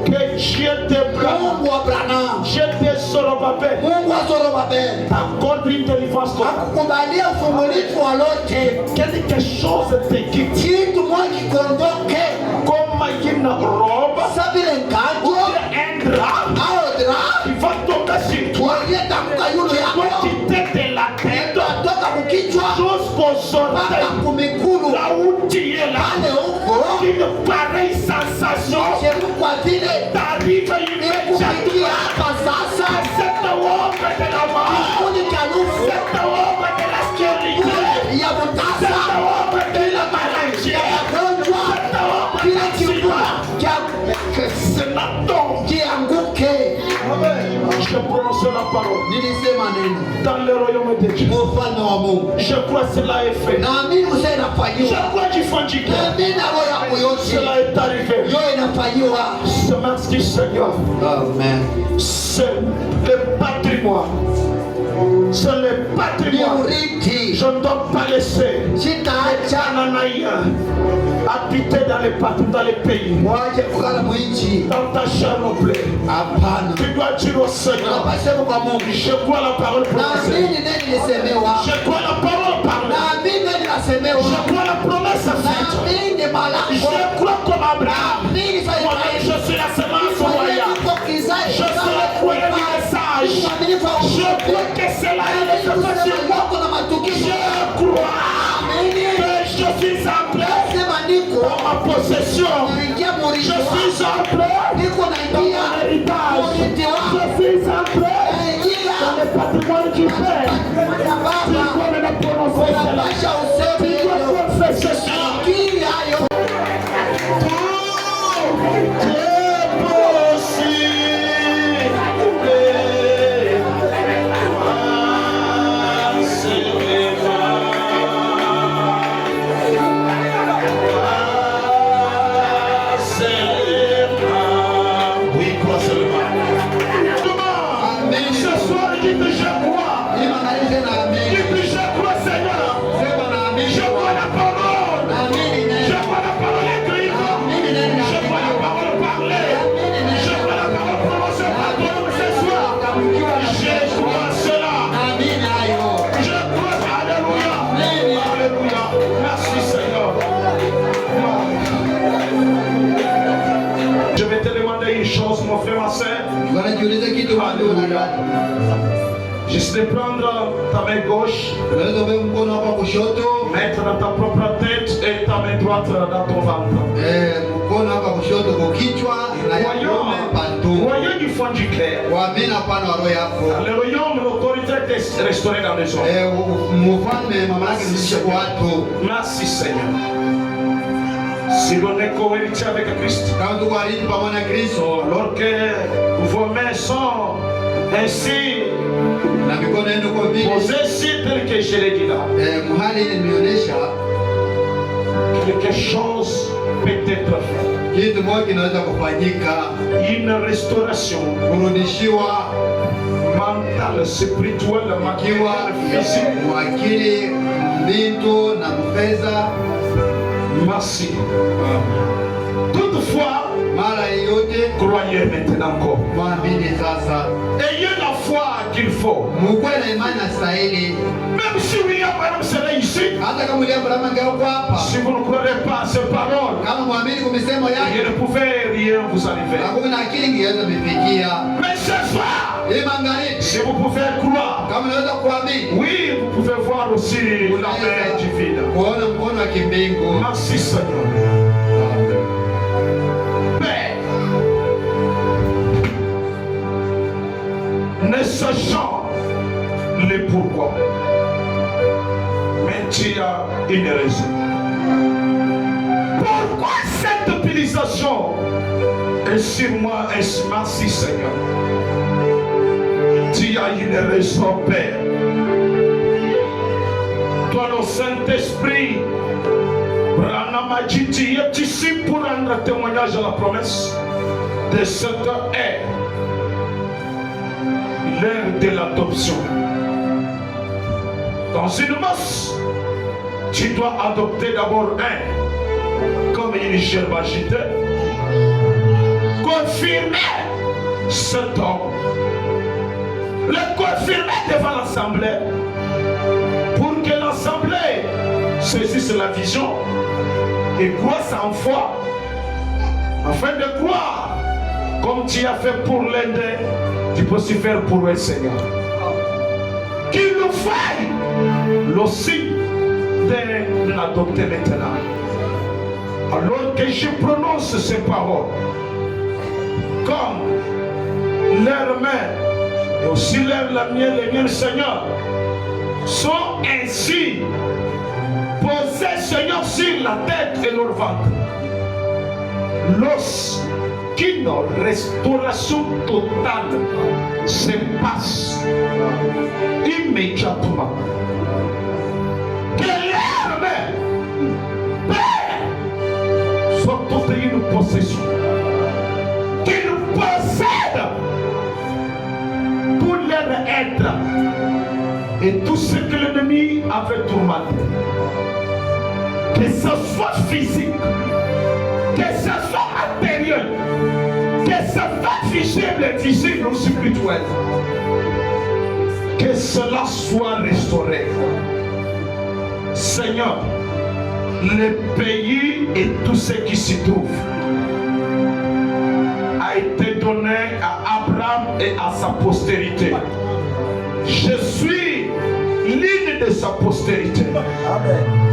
Que Dieu te prenne. Je te Zorobabel. Accorde une délivrance totale. Quelque chose te quitte. Comme une robe. Un drap qui va tomber sur toi. Tu dois quitter de la tête jusqu'aux orteils. Là où tu es là. Une pareille sensation t'arrive immédiatement. Cette ombre de la mort. Cette ombre de la stérilité. Cette ombre de la maladie. Cette ombre de l'accident. Que cela tombe. Je prononce la parole dans le royaume de Dieu. Je crois que cela est fait. Je crois qu'il faut dire que cela est arrivé. C'est merci Seigneur. C'est le patrimoine. C'est le patrimoine. Je ne dois pas laisser Ananaïa habiter dans les pays. Dans ta chair non plus. Tu dois dire au Seigneur. Je crois la parole prononcée. Je crois la parole parlée. Je crois la promesse faite. Je crois comme Abraham. Moi-même, je suis la semence royale. Je suis le foyer du message. Je crois que c'est la réalisation sur moi. Je crois que je suis appelé dans ma possession. Je suis appelé dans mon héritage. Je suis appelé dans le patrimoine du Père. Tu dois me prononcer cela. Tu dois confesser cela. Je crois la parole. Usiulize kitu wapi unalala. Juste de prendre ta main gauche, Unaweza kubeba mkono hapa kushoto, mettre dans ta propre tête et ta main droite dans ton ventre. mkono hapa kushoto kwa kichwa na ya kuume pantu. Royaume du fond du clair. Waamini hapana wa roho yako. Le royaume, l'autorité est restaurée dans les hommes. Mfalme mamlaka zisha kwa watu. Merci Seigneur. Si l'on est cohérent avec Christ, Kama tuko haribu pamoja na Kristo, alors que vos mains sont ainsi na mikono yenu kwa vile posées si tel que je l'ai dit là, mahali ile nimeonyesha quelque chose peut être fait. kitu moja kinaweza kufanyika, Une restauration kurudishiwa mentale, spirituelle, kiwa matérielle, physique. mwakili, mbintu na mfedha. Merci. Toutefois, Mara yote croyez maintenant encore. mwamini sasa, Ayez la foi qu'il faut. mkuwe na imani na stahili. Même si William Branham serait ici, Hata kama William Branham angekuwa hapa, si vous ne croirez pas à ces paroles, kama mwamini kwa misemo il yake, ne pouvait rien vous arriver. na kuwa na akili ingeweza mifikia. Mais ce soir, Hii magharibi, si vous pouvez croire, kama unaweza kuamini, oui, vous pouvez voir aussi la main divine. kuona mkono wa kimbingu. Merci Seigneur. Père, ne sachant le pourquoi, mais tu as une raison. Pourquoi cette utilisation est sur moi? Merci Seigneur. Tu as une raison, Père. Toi, le Saint-Esprit, tu es ici pour rendre témoignage à la promesse de cette ère, l'ère de l'adoption. Dans une masse, tu dois adopter d'abord un, comme une gerbe agitée, confirmer cet homme, le confirmer devant l'assemblée, pour que l'assemblée saisisse la vision et croit sans foi, afin de croire, comme tu as fait pour l'aider, tu peux aussi faire pour le Seigneur. Qu'il nous faille le signe de l'adopter maintenant. Alors que je prononce ces paroles, comme leurs mains, et aussi la mienne, les miennes, Seigneur, sont ainsi posés, Seigneur, sur la tête et leur ventre. Lorsqu'une restauration totale se passe immédiatement, que leur main, Père, soit toute une possession, qu'ils possèdent tout leur être et tout ce que l'ennemi avait tourmenté, que ce soit physique, que ce soit matériel, que ce soit visible, visible ou spirituel, que cela soit restauré. Seigneur, le pays et tout ce qui s'y trouve a été donné à Abraham et à sa postérité. Je suis l'une de sa postérité.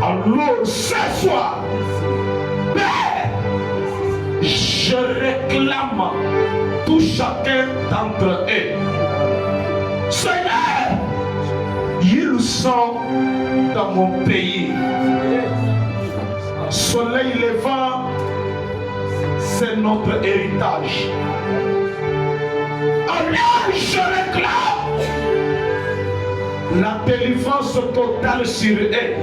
Alors ce soir, Père, je réclame tout chacun d'entre eux. Seigneur, ils sont dans mon pays. Soleil levant, c'est notre héritage. Alors je réclame la délivrance totale sur eux,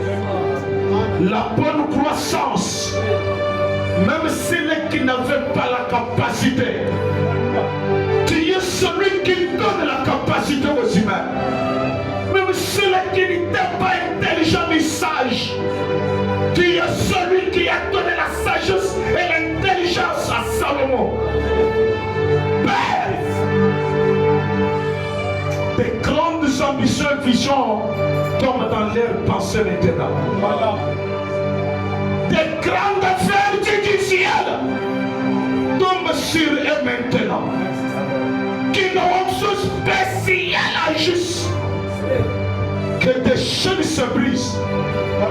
la bonne croissance, même ceux qui n'avaient pas la capacité. Tu es celui qui donne la capacité aux humains, même ceux qui n'étaient pas intelligents ni sages. Tu es celui qui a donné la sagesse et l'intelligence à Salomon. Père, des grandes ambitions et visions tombent dans leurs pensées maintenant. Des grandes vertus du ciel tombent sur eux maintenant. qui n'auront chose spéciale à juste. Que des chaînes se brisent.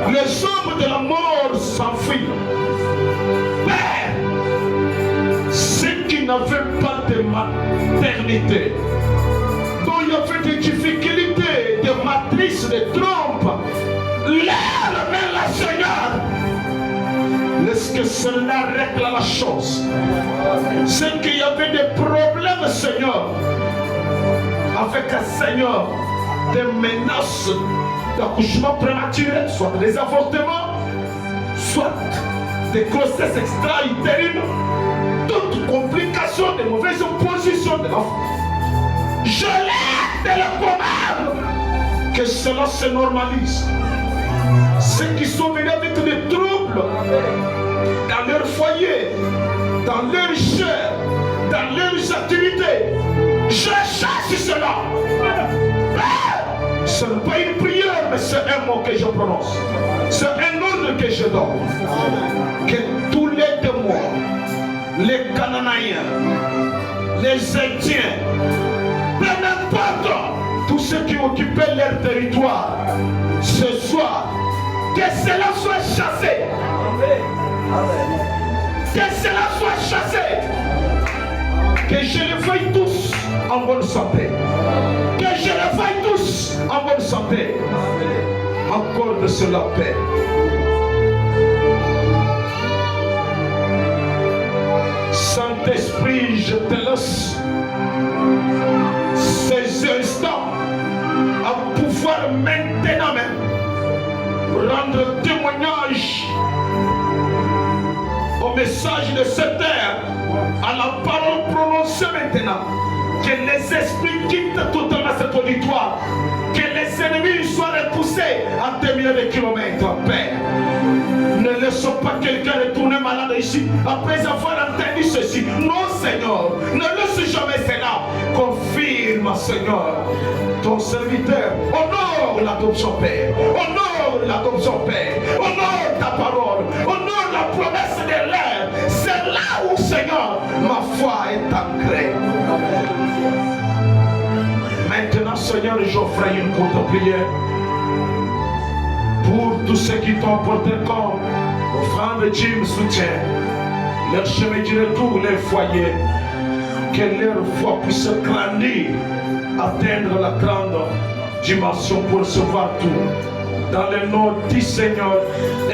Les hommes de la mort s'enfuient. Père, ceux qui n'avaient pas de maternité, dont il y avait des difficultés, des matrices, des trompes, leur main la Seigneur. Laisse que cela règle la chose. Ceux qui avaient des problèmes, Seigneur, avec un Seigneur, des menaces d'accouchement prématuré, soit des avortements, soit des grossesses extra-utérines, toute complication de mauvaises positions de l'enfant. Je l'aide et le commande que cela se normalise. Ceux qui sont venus avec des troubles dans leur foyer, dans leur chair, dans leurs activités, je chasse cela. Ce n'est pas une prière, mais c'est un mot que je prononce. C'est un ordre que je donne. Que tous les démons, les Cananéens, les Indiens, peu importe, tous ceux qui occupaient leur territoire, ce soir, que cela soit chassé. Que cela soit chassé. Que je les fasse tous en bonne santé. Que je les fasse tous en bonne santé. Accorde cela, Père. Saint-Esprit, je te laisse ces instants à pouvoir maintenant même rendre témoignage au message de cette terre, à la parole prononcée maintenant. Que les esprits quittent totalement cet auditoire. Que les ennemis soient repoussés à des milliers de kilomètres, Père. Ne laissons pas quelqu'un retourner malade ici après avoir entendu ceci. Non, Seigneur, ne laisse jamais cela. Confirme, Seigneur, ton serviteur. Honore l'adoption, Père. Honore l'adoption, Père. Honore ta parole. Honore la promesse de l'air. C'est là où, Seigneur, ma foi est ancrée. Maintenant, Seigneur, j'offre une courte prière pour tous ceux qui t'ont porté comme offrande, dîme, soutien, leur chemin du retour, leur foyer, que leur foi puisse grandir, atteindre la grande dimension pour recevoir tout. Dans le nom du Seigneur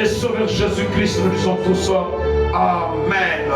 et Sauveur Jésus-Christ, nous disons tous ça. Amen.